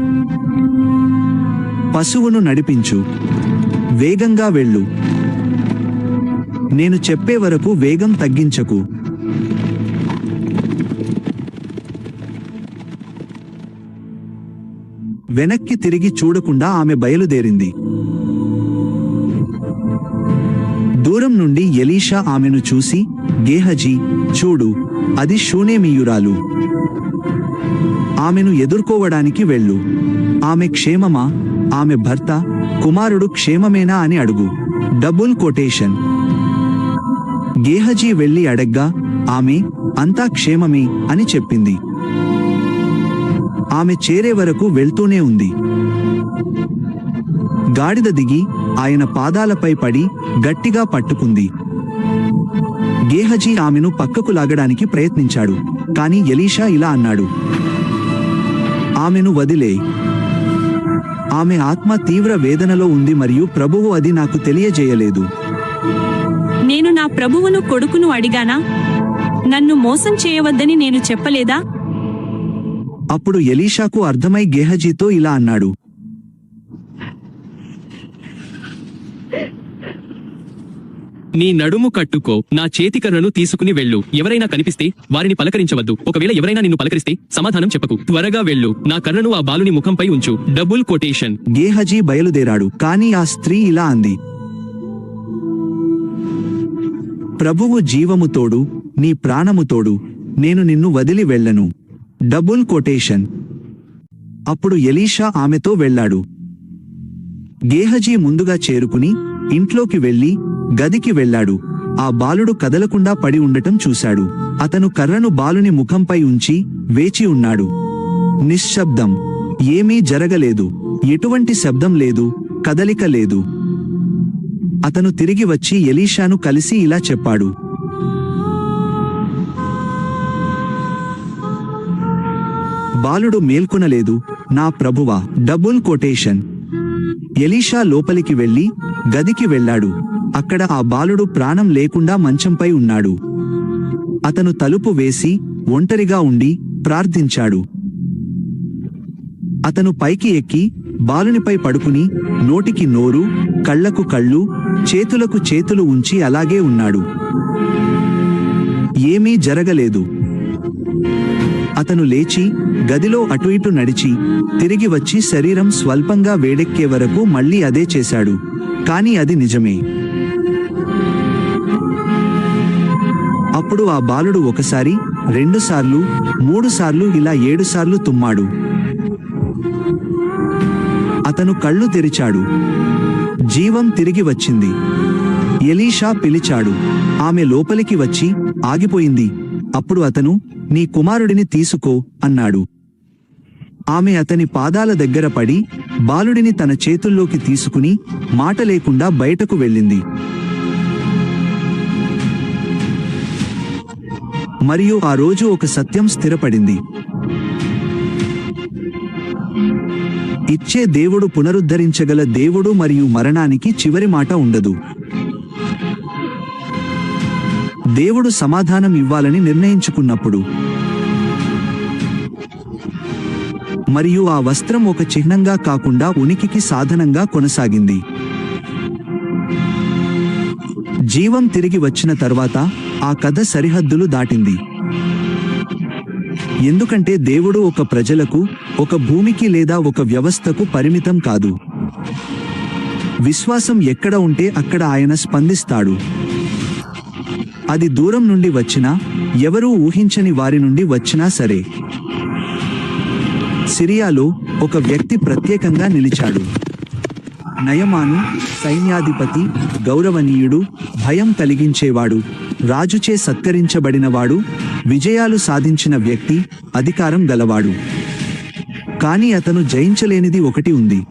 S1: పశువును నడిపించు, వేగంగా వెళ్ళు, నేను చెప్పే వరకు వేగం తగ్గించకు. వెనక్కి తిరిగి చూడకుండా ఆమె బయలుదేరింది. దూరం నుండి ఎలీషా ఆమెను చూసి, గేహజీ, చూడు, అది షూనేమీయురాలు. ఆమెను ఎదుర్కోవడానికి వెళ్ళు. ఆమె క్షేమమా? ఆమె భర్త, కుమారుడు క్షేమమేనా అని అడుగు. Double quotation. గేహజీ వెళ్లి అడగ్గా ఆమె, అంతా క్షేమమే అని చెప్పింది. ఆమె చేరే వరకు వెళ్తూనే ఉంది. గాడిద దిగి ఆయన పాదాలపై పడి గట్టిగా పట్టుకుంది. గేహజీ ఆమెను పక్కకు లాగడానికి ప్రయత్నించాడు. కాని ఎలీషా ఇలా అన్నాడు, ఆమెను వదిలేయ్. ఆమె ఆత్మ తీవ్ర వేదనలో ఉంది మరియు ప్రభువు అది నాకు తెలియజేయలేదు.
S4: నేను నా ప్రభువును కొడుకును అడిగానా? నన్ను మోసం చేయవద్దని నేను చెప్పలేదా?
S1: అప్పుడు ఎలీషాకు అర్థమై గేహజీతో ఇలా అన్నాడు,
S2: నీ నడుము కట్టుకో, నా చేతికర్రను తీసుకుని వెళ్ళు. ఎవరైనా కనిపిస్తే వారిని పలకరించవద్దు. ఒకవేళ ఎవరైనా నిన్ను పలకరిస్తే సమాధానం చెప్పకు. త్వరగా వెళ్ళు, నా కర్రను ఆ బాలుని ముఖంపై ఉంచు. Double quotation.
S1: గేహజీ బయలుదేరాడు. కాని ఆ స్త్రీ ఇలా అంది, ప్రభువు జీవము తోడు, నీ ప్రాణము తోడు, నేను నిన్ను వదిలి వెళ్ళను. Double quotation. అప్పుడు ఎలీషా ఆమెతో వెళ్ళాడు. గేహజీ ముందుగా చేరుకుని ఇంట్లోకి వెళ్లి గదికి వెళ్ళాడు. ఆ బాలుడు కదలకుండా పడి ఉండటం చూశాడు. అతను కర్రను బాలుని ముఖంపై ఉంచి వేచి ఉన్నాడు. నిశ్శబ్దం. ఏమీ జరగలేదు. ఎటువంటి శబ్దం లేదు, కదలిక లేదు. అతను తిరిగి వచ్చి ఎలీషాను కలిసి ఇలా చెప్పాడు, బాలుడు మేల్కొనలేదు, నా ప్రభువా. Double quotation. ఎలీషా లోపలికి వెళ్లి గదికి వెళ్ళాడు. అక్కడ ఆ బాలుడు ప్రాణం లేకుండా మంచంపై ఉన్నాడు. అతను తలుపు వేసి ఒంటరిగా ఉండి ప్రార్థించాడు. అతను పైకి ఎక్కి బాలునిపై పడుకుని నోటికి నోరు, కళ్లకు కళ్ళు, చేతులకు చేతులు ఉంచి అలాగే ఉన్నాడు. ఏమీ జరగలేదు. అతను లేచి గదిలో అటు ఇటు నడిచి తిరిగి వచ్చి శరీరం స్వల్పంగా వేడెక్కే వరకు మళ్ళీ అదే చేశాడు. కాని అది నిజమే. అప్పుడు ఆ బాలుడు ఒకసారి, 2 సార్లు, 3 సార్లు, ఇలా 7 సార్లు తుమ్మాడు. అతను కళ్ళు తెరిచాడు. జీవం తిరిగి వచ్చింది. ఎలీషా పిలిచాడు. ఆమె లోపలికి వచ్చి ఆగిపోయింది. అప్పుడు అతను, నీ కుమారుడిని తీసుకో అన్నాడు. ఆమె అతని పాదాల దగ్గర పడి బాలుడిని తన చేతుల్లోకి తీసుకుని మాట లేకుండా బయటకు వెళ్ళింది. మరియు ఆ రోజు ఒక సత్యం స్థిరపడింది. ఇచ్చే దేవుడు పునరుద్ధరించగల దేవుడు మరియు మరణానికి చివరి మాట ఉండదు. దేవుడు సమాధానం ఇవ్వాలని నిర్ణయించుకున్నప్పుడు మరియు ఆ వస్త్రం ఒక చిహ్నంగా కాకుండా ఉనికికి సాధనంగా కొనసాగింది. జీవం తిరిగి వచ్చిన తర్వాత ఆ కథ సరిహద్దులు దాటింది. ఎందుకంటే దేవుడు ఒక ప్రజలకు, ఒక భూమికి లేదా ఒక వ్యవస్థకు పరిమితం కాదు. విశ్వాసం ఎక్కడ ఉంటే అక్కడ ఆయన స్పందిస్తాడు. అది దూరం నుండి వచ్చినా, ఎవరూ ఊహించని వారి నుండి వచ్చినా సరే. సిరియాలో ఒక వ్యక్తి ప్రత్యేకంగా నిలిచాడు. నయమాను, సైన్యాధిపతి, గౌరవనీయుడు, భయం కలిగించేవాడు, రాజుచే సత్కరించబడినవాడు, విజయాలు సాధించిన వ్యక్తి, అధికారం గలవాడు. కాని అతను జయించలేనిది ఒకటి ఉంది.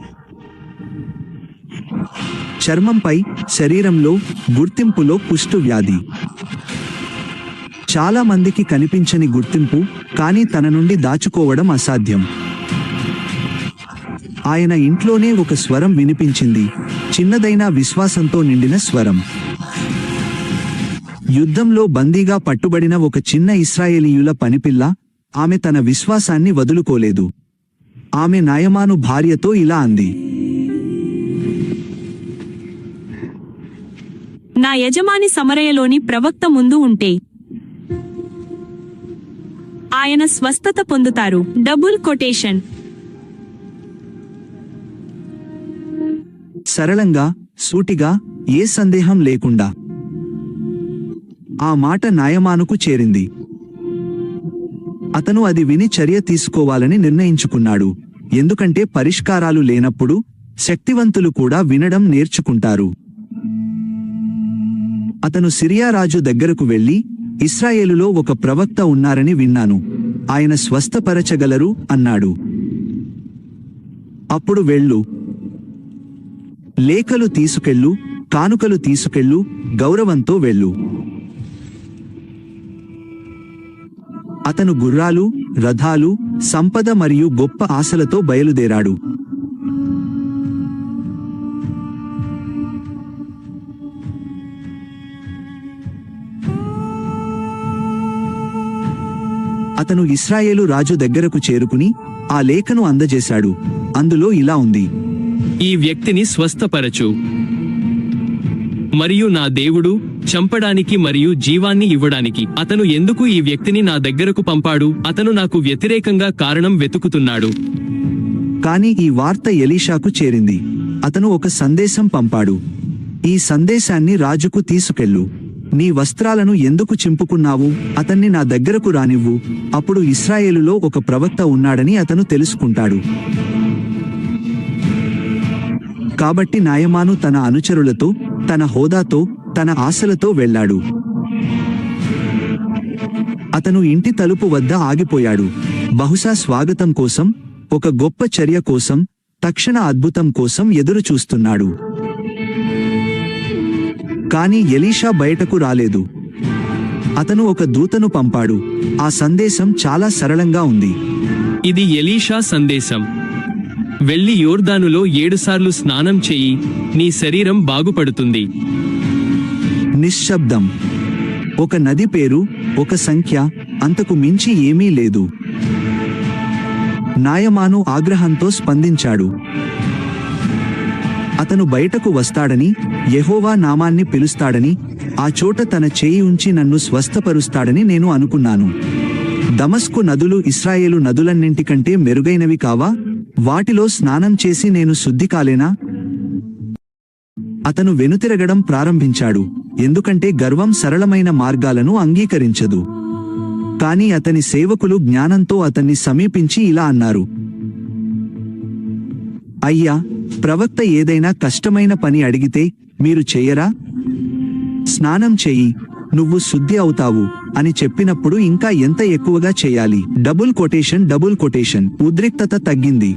S1: చర్మంపై, శరీరంలో, గుర్తింపులో కుష్టు వ్యాధి. చాలా మందికి కనిపించని గుర్తింపు, కానీ తన నుండి దాచుకోవడం అసాధ్యం. ఆయన ఇంట్లోనే ఒక స్వరం వినిపించింది, చిన్నదైన విశ్వాసంతో నిండిన స్వరం. యుద్ధంలో బందీగా పట్టుబడిన ఒక చిన్న ఇశ్రాయేలీయుల పనిపిల్ల, ఆమె తన విశ్వాసాన్ని వదులుకోలేదు. ఆమె నాయమాను భార్యతో ఇలా అంది,
S4: నా యజమాని సమరయలోని ప్రవక్త ముందు ఉంటే ఆయన స్వస్థత పొందుతారు. Double quotation.
S1: సరళంగా, సూటిగా, ఏ సందేహం లేకుండా. ఆ మాట నాయమానుకు చేరింది. అతను అది విని చర్య తీసుకోవాలని నిర్ణయించుకున్నాడు. ఎందుకంటే పరిష్కారాలు లేనప్పుడు శక్తివంతులు కూడా వినడం నేర్చుకుంటారు. అతను సిరియా రాజు దగ్గరకు వెళ్లి, ఇశ్రాయేలులో ఒక ప్రవక్త ఉన్నారని విన్నాను, ఆయన స్వస్థపరచగలరు అన్నాడు. అప్పుడు వెళ్ళు, లేఖలు తీసుకెళ్ళు, కానుకలు తీసుకెళ్ళు, గౌరవంతో వెళ్ళు. అతను గుర్రాలు, రథాలు, సంపద మరియు గొప్ప ఆశలతో బయలుదేరాడు. అతను ఇశ్రాయేలు రాజు దగ్గరకు చేరుకుని ఆ లేఖను అందజేశాడు. అందులో ఇలా ఉంది,
S2: ఈ వ్యక్తిని స్వస్థపరచు. మరియు నా దేవుడు చంపడానికి మరియు జీవాన్ని ఇవ్వడానికి అతను ఎందుకు ఈ వ్యక్తిని నా దగ్గరకు పంపాడు? అతను నాకు వ్యతిరేకంగా కారణం వెతుకుతున్నాడు.
S1: కాని ఈ వార్త ఎలీషాకు చేరింది. అతను ఒక సందేశం పంపాడు. ఈ సందేశాన్ని రాజుకు తీసుకెళ్ళు. నీ వస్త్రాలను ఎందుకు చింపుకున్నావు? అతన్ని నా దగ్గరకు రానివ్వు. అప్పుడు ఇశ్రాయేలులో ఒక ప్రవక్త ఉన్నాడని అతను తెలుసుకుంటాడు. కాబట్టి నాయమాను తన అనుచరులతో, తన హోదాతో, తన ఆశలతో వెళ్ళాడు. అతను ఇంటి తలుపు వద్ద ఆగిపోయాడు. బహుశా స్వాగతం కోసం, ఒక గొప్ప చర్య కోసం, తక్షణ అద్భుతం కోసం ఎదురు చూస్తున్నాడు. కాని ఎలీషా బయటకు రాలేదు. అతను ఒక దూతను పంపాడు. ఆ సందేశం చాలా సరళంగా ఉంది.
S2: ఇది ఎలీషా సందేశం. వెళ్ళి యోర్దానులో 7 సార్లు స్నానం చెయ్యి, నీ శరీరం బాగుపడుతుంది.
S1: నిశ్శబ్దం. ఒక నది పేరు, ఒక సంఖ్య, అంతకు మించి ఏమీ లేదు. నాయమాను ఆగ్రహంతో స్పందించాడు. అతను బయటకు వస్తాడని, యెహోవా నామాన్ని పిలుస్తాడని, ఆ చోట తన చేయి ఉంచి నన్ను స్వస్థపరుస్తాడని నేను అనుకున్నాను. దమస్కు నదులు ఇశ్రాయేలు నదులన్నింటికంటే మెరుగైనవి కావా? వాటిలో స్నానం చేసి నేను శుద్ధి కాలేనా? అతను వెనుతిరగడం ప్రారంభించాడు, ఎందుకంటే గర్వం సరళమైన మార్గాలను అంగీకరించదు. కాని అతని సేవకులు జ్ఞానంతో అతన్ని సమీపించి ఇలా అన్నారు, అయ్యా, ప్రవక్త ఏదైనా కష్టమైన పని అడిగితే మీరు చెయ్యరా? స్నానం చెయ్యి, నువ్వు శుద్ధి అవుతావు అని చెప్పినప్పుడు ఇంకా ఎంత ఎక్కువగా చేయాలి? Double quotation. ఉద్రిక్తత తగ్గింది.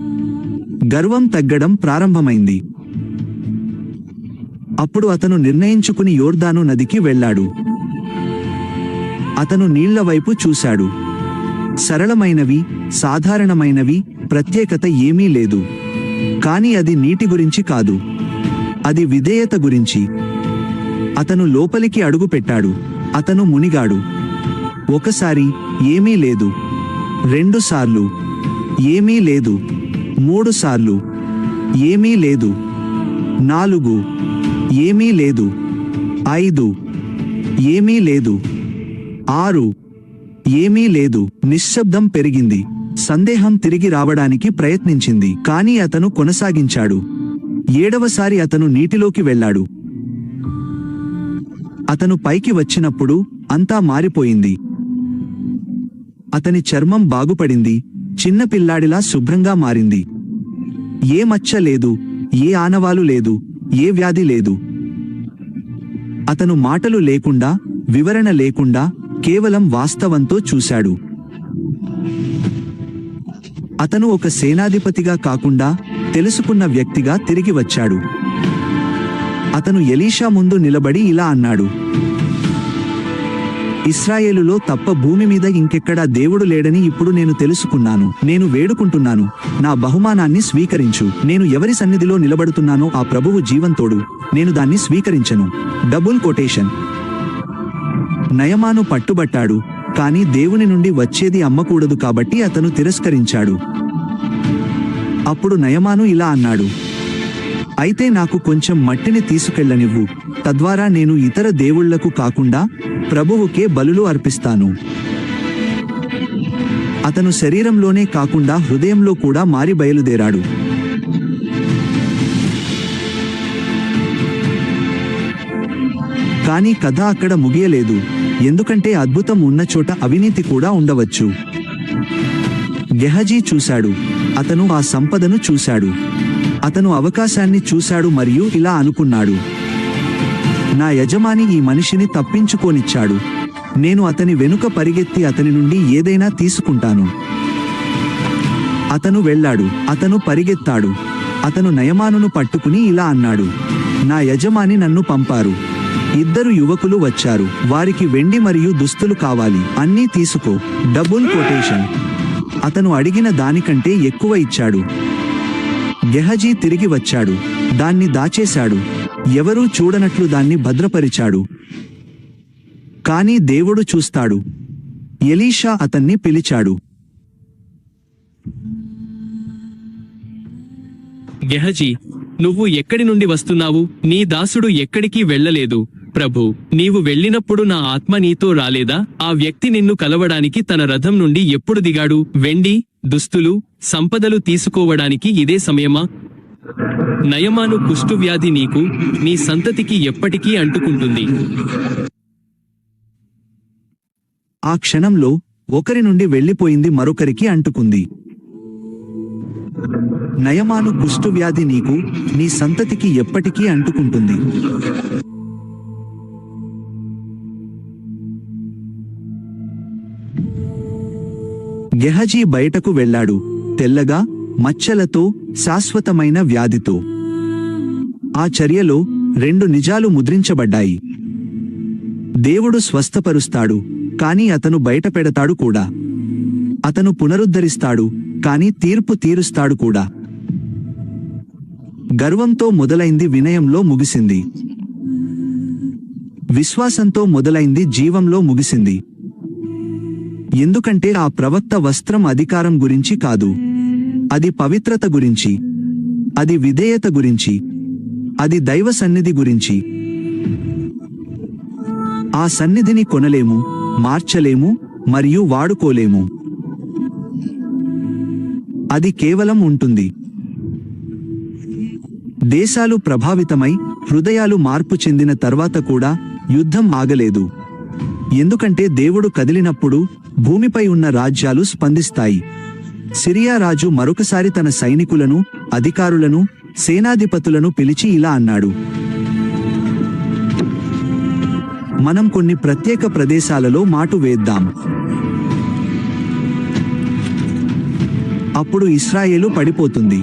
S1: గర్వం తగ్గడం ప్రారంభమైంది. అప్పుడు అతను నిర్ణయించుకుని యోర్దాను నదికి వెళ్ళాడు. అతను నీళ్ల వైపు చూశాడు. సరళమైనవి, సాధారణమైనవి, ప్రత్యేకత ఏమీ లేదు. కానీ అది నీటి గురించి కాదు, అది విధేయత గురించి. అతను లోపలికి అడుగు పెట్టాడు. అతను మునిగాడు. ఒకసారి ఏమీ లేదు, 2 సార్లు ఏమీ లేదు, 3 సార్లు ఏమీ లేదు, 4 ఏమీ లేదు, 5 ఏమీ లేదు, 6 ఏమీ లేదు. నిశ్శబ్దం పెరిగింది. సందేహం తిరిగి రావడానికి ప్రయత్నించింది, కానీ అతను కొనసాగించాడు. 7వసారి అతను నీటిలోకి వెళ్ళాడు. అతను పైకి వచ్చినప్పుడు అంతా మారిపోయింది. అతని చర్మం బాగుపడింది, చిన్న పిల్లాడిలా శుభ్రంగా మారింది. ఏ మచ్చ లేదు, ఏ ఆనవాలు లేదు, ఏ వ్యాధి లేదు. అతను మాటలు లేకుండా, వివరణ లేకుండా, కేవలం వాస్తవంతో చూశాడు. అతను ఒక సేనాధిపతిగా కాకుండా తెలుసుకున్న వ్యక్తిగా తిరిగి వచ్చాడు. అతను ఎలీషా ముందు నిలబడి ఇలా అన్నాడు, ఇశ్రాయేలులో తప్ప భూమి మీద ఇంకెక్కడా దేవుడు లేడని ఇప్పుడు నేను తెలుసుకున్నాను. నేను వేడుకుంటున్నాను, నా బహుమానాన్ని స్వీకరించు. నేను ఎవరి సన్నిధిలో నిలబడుతున్నానో ఆ ప్రభువు జీవంతోడు, నేను దాన్ని స్వీకరించను. Double quotation. నయమాను పట్టుబట్టాడు, కానీ దేవుని నుండి వచ్చేది అమ్మకూడదు కాబట్టి అతను తిరస్కరించాడు. అప్పుడు నయమాను ఇలా అన్నాడు, అయితే నాకు కొంచెం మట్టిని తీసుకెళ్ళనివ్వు, తద్వారా నేను ఇతర దేవుళ్లకు కాకుండా ప్రభువుకే బలులు అర్పిస్తాను. అతను శరీరంలోనే కాకుండా హృదయంలో కూడా మారి బయలుదేరాడు. కానీ కథ అక్కడ ముగియలేదు, ఎందుకంటే అద్భుతం ఉన్న చోట అవినీతి కూడా ఉండవచ్చు. గెహజీ చూశాడు. అతను ఆ సంపదను చూశాడు. అతను అవకాశాన్ని చూశాడు మరియు ఇలా అనుకున్నాడు, నా యజమాని ఈ మనిషిని తప్పించుకోనిచ్చాడు. నేను అతని వెనుక పరిగెత్తి అతని నుండి ఏదైనా తీసుకుంటాను. అతను వెళ్ళాడు. అతను పరిగెత్తాడు. అతను నయమానును పట్టుకుని ఇలా అన్నాడు, నా యజమాని నన్ను పంపారు. 2 యువకులు వచ్చారు. వారికి వెండి మరియు దుస్తులు కావాలి. అన్నీ తీసుకో. Double quotation. అతను అడిగిన దానికంటే ఎక్కువ ఇచ్చాడు. గెహజీ తిరిగి వచ్చాడు. దాన్ని దాచేశాడు. ఎవరూ చూడనట్లు దాన్ని భద్రపరిచాడు. కానీ దేవుడు చూస్తాడు. ఎలీషా అతన్ని పిలిచాడు.
S2: గెహజీ, నువ్వు ఎక్కడి నుండి వస్తున్నావు? నీ దాసుడు ఎక్కడికి వెళ్ళలేదు. ప్రభు, నీవు వెళ్ళినప్పుడు నా ఆత్మ నీతో రాలేదా? ఆ వ్యక్తి నిన్ను కలవడానికి తన రథం నుండి ఎప్పుడు దిగాడు? వెండి, దుస్తులు, సంపదలు తీసుకోవడానికి ఇదే సమయమా? నయమాను కుష్ఠువ్యాధి నీకు, నీ సంతతికి ఎప్పటికీ అంటుకుంటుంది.
S1: ఆ క్షణంలో ఒకరి నుండి వెళ్ళిపోయింది మరొకరికి అంటుకుంది. నయమాను కుష్ఠువ్యాధి నీకు, నీ సంతతికి ఎప్పటికీ అంటుకుంటుంది. గెహజీ బయటకు వెళ్ళాడు, తెల్లగా, మచ్చలతో, శాశ్వతమైన వ్యాధితో. ఆ చర్యలో 2 నిజాలు ముద్రించబడ్డాయి. దేవుడు స్వస్థపరుస్తాడు, కాని అతను బయటపెడతాడు కూడా. అతను పునరుద్ధరిస్తాడు, కాని తీర్పు తీరుస్తాడు కూడా. గర్వంతో మొదలైంది వినయంలో ముగిసింది. విశ్వాసంతో మొదలైంది జీవంలో ముగిసింది. ఎందుకంటే ఆ ప్రవక్త వస్త్రం అధికారం గురించి కాదు, అది పవిత్రత గురించి, అది విధేయత గురించి, అది దైవ సన్నిధి గురించి. ఆ సన్నిధిని కొనలేము, మార్చలేము మరియు వాడుకోలేము. అది కేవలం ఉంటుంది. దేశాలు ప్రభావితమై హృదయాలు మార్పు చెందిన తర్వాత కూడా యుద్ధం ఆగలేదు. ఎందుకంటే దేవుడు కదిలినప్పుడు భూమిపై ఉన్న రాజ్యాలు స్పందిస్తాయి. సిరియా రాజు మరొకసారి తన సైనికులను, అధికారులను, సేనాధిపతులను పిలిచి ఇలా అన్నాడు, మనం కొన్ని ప్రత్యేక ప్రదేశాలలో మాటు వేద్దాం. అప్పుడు ఇశ్రాయేలు పడిపోతుంది.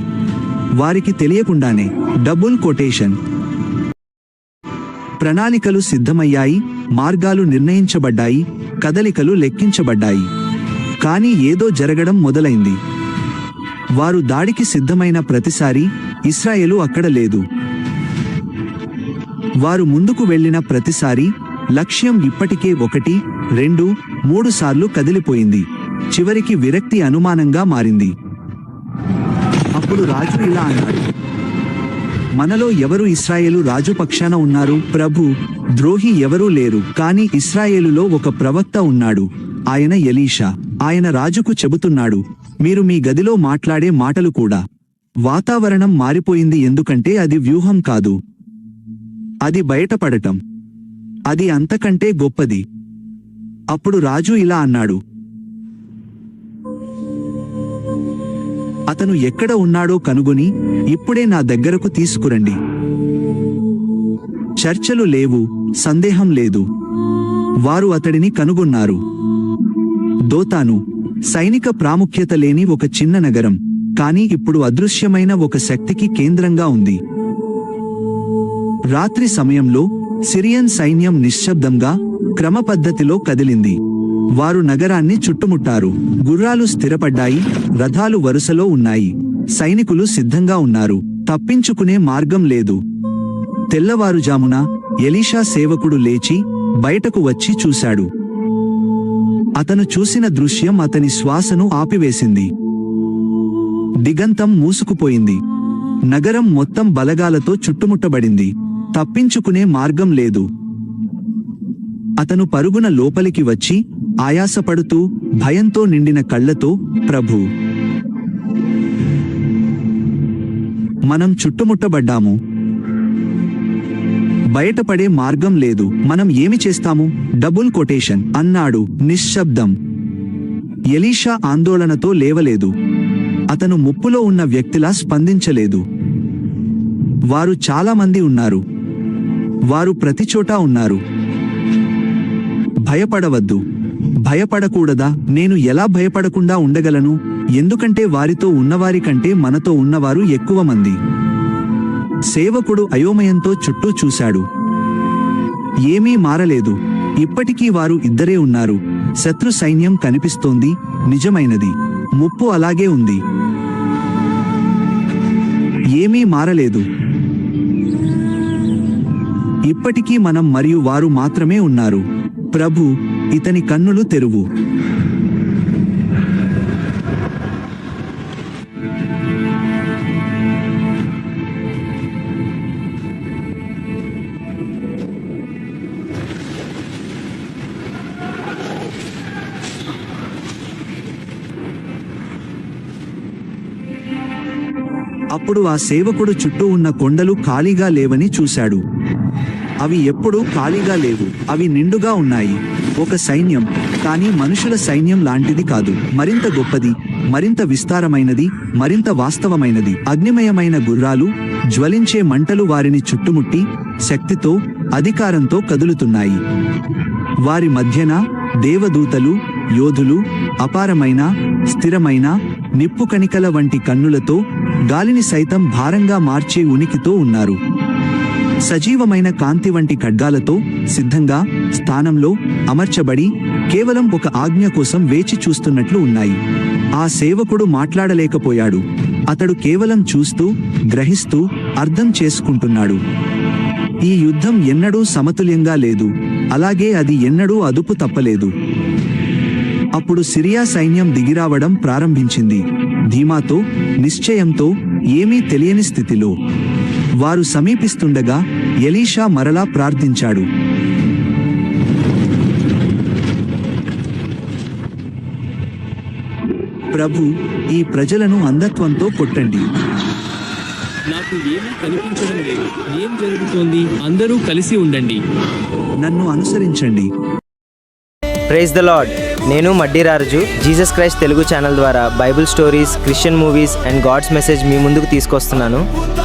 S1: వారికి తెలియకుండానే. Double quotation. ప్రణాళికలు సిద్ధమయ్యాయి, మార్గాలు నిర్ణయించబడ్డాయి, కదలికలు లెక్కించబడ్డాయి. కానీ ఏదో జరగడం మొదలైంది. వారు దాడికి సిద్ధమైన ప్రతిసారి ఇశ్రాయేలు అక్కడ లేదు. వారు ముందుకు వెళ్ళిన ప్రతిసారి లక్ష్యం ఇప్పటికే 1, 2, 3 సార్లు కదిలిపోయింది. చివరికి విరక్తి అనుమానంగా మారింది. అప్పుడు రాజు ఇలా అన్నాడు, మనలో ఎవరు ఇశ్రాయేలు రాజు పక్షాన ఉన్నారు? ప్రభు, ద్రోహి ఎవరూ లేరు. కాని ఇశ్రాయేలులో ఒక ప్రవక్త ఉన్నాడు. ఆయన ఎలీషా. ఆయన రాజుకు చెబుతున్నాడు, మీరు మీ గదిలో మాట్లాడే మాటలు కూడా. వాతావరణం మారిపోయింది, ఎందుకంటే అది వ్యూహం కాదు, అది బయటపడటం. అది అంతకంటే గొప్పది. అప్పుడు రాజు ఇలా అన్నాడు, అతను ఎక్కడ ఉన్నాడో కనుగొని ఇప్పుడే నా దగ్గరకు తీసుకురండి. చర్చలు లేవు, సందేహం లేదు. వారు అతడిని కనుగొన్నారు. దోతాను సైనిక ప్రాముఖ్యత లేని ఒక చిన్న నగరం, కానీ ఇప్పుడు అదృశ్యమైన ఒక శక్తికి కేంద్రంగా ఉంది. రాత్రి సమయంలో సిరియన్ సైన్యం నిశ్శబ్దంగా, క్రమపద్ధతిలో కదిలింది. వారు నగరాన్ని చుట్టుముట్టారు. గుర్రాలు స్థిరపడ్డాయి, రథాలు వరుసలో ఉన్నాయి. సైనికులు సిద్ధంగా ఉన్నారు. తప్పించుకునే మార్గం లేదు. తెల్లవారుజామున ఎలీషా సేవకుడు లేచి బయటకు వచ్చి చూశాడు. అతను చూసిన దృశ్యం అతని శ్వాసను ఆపివేసింది. దిగంతం మూసుకుపోయింది. నగరం మొత్తం బలగాలతో చుట్టుముట్టబడింది. తప్పించుకునే మార్గం లేదు. అతను పరుగున లోపలికి వచ్చి ఆయాసపడుతూ, భయంతో నిండిన కళ్ళతో, ప్రభూ, మనం చుట్టుముట్టబడ్డాము. బయటపడే మార్గం లేదు. మనం ఏమి చేస్తాము? డబుల్ కొటేషన్ అన్నాడు. నిశ్శబ్దం. ఎలీషా ఆందోళనతో లేవలేదు. అతను ముప్పులో ఉన్న వ్యక్తిలా స్పందించలేదు. వారు చాలా మంది ఉన్నారు. వారు ప్రతిచోటా ఉన్నారు. భయపడవద్దు. భయపడకూడదా? నేను ఎలా భయపడకుండా ఉండగలను? ఎందుకంటే వారితో ఉన్నవారి కంటే మనతో ఉన్నవారు ఎక్కువ మంది. సేవకుడు అయోమయంతో చుట్టూ చూశాడు. ఏమీ మారలేదు. ఇప్పటికీ వారు ఇద్దరే ఉన్నారు. శత్రు సైన్యం కనిపిస్తోంది, నిజమైనది. ముప్పు అలాగే ఉంది. ఏమీ మారలేదు. ఇప్పటికీ మనం మరియు వారు మాత్రమే ఉన్నారు. ప్రభు, ఇతని కన్నులు తెరువు. అప్పుడు ఆ సేవకుడు చుట్టూ ఉన్న కొండలు ఖాళీగా లేవని చూశాడు. అవి ఎప్పుడూ ఖాళీగా లేవు. అవి నిండుగా ఉన్నాయి. ఒక సైన్యం, కానీ మనుషుల సైన్యం లాంటిది కాదు. మరింత గొప్పది, మరింత విస్తారమైనది, మరింత వాస్తవమైనది. అగ్నిమయమైన గుర్రాలు, జ్వలించే మంటలు వారిని చుట్టుముట్టి శక్తితో, అధికారంతో కదులుతున్నాయి. వారి మధ్యన దేవదూతలు, యోధులు, అపారమైన, స్థిరమైన, నిప్పు కణికల వంటి కన్నులతో, గాలిని సైతం భారంగా మార్చే ఉనికితో ఉన్నారు. సజీవమైన కాంతి వంటి ఖడ్గాలతో సిద్ధంగా, స్థానంలో అమర్చబడి, కేవలం ఒక ఆజ్ఞ కోసం వేచి చూస్తున్నట్లు ఉన్నాయి. ఆ సేవకుడు మాట్లాడలేకపోయాడు. అతడు కేవలం చూస్తూ, గ్రహిస్తూ, అర్థం చేసుకుంటున్నాడు. ఈ యుద్ధం ఎన్నడూ సమతుల్యంగా లేదు, అలాగే అది ఎన్నడూ అదుపు తప్పలేదు. అప్పుడు సిరియా సైన్యం దిగిరావడం ప్రారంభించింది. ధీమాతో, నిశ్చయంతో, ఏమీ తెలియని స్థితిలో. వారు సమీపిస్తుండగా ఎలీషా మరలా ప్రార్థించాడు. ప్రభు, ఈ ప్రజలను అంధత్వంతో కొట్టండి.
S2: నాకు ఏమీ కనిపించడం లేదు. ఏం జరుగుతోంది? అందరూ కలిసి ఉండండి.
S1: నన్ను అనుసరించండి.
S5: Praise the lord. నేను Maddiraju. Jesus Christ Telugu channel ద్వారా Bible stories, Christian movies and God's message మీ ముందుకు తీసుకొస్తున్నాను.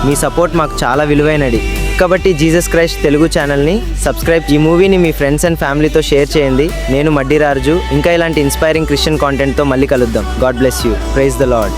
S5: మీ సపోర్ట్ మాకు చాలా విలువైనది. కాబట్టి జీసస్ క్రైస్ట్ తెలుగు ఛానల్ని సబ్స్క్రైబ్. ఈ మూవీని మీ ఫ్రెండ్స్ అండ్ ఫ్యామిలీతో షేర్ చేయండి. నేను మడ్డిరాజు. ఇంకా ఇలాంటి ఇన్స్పైరింగ్ క్రిస్టియన్ కాంటెంట్తో మళ్ళీ కలుద్దాం. God bless you. Praise the lord.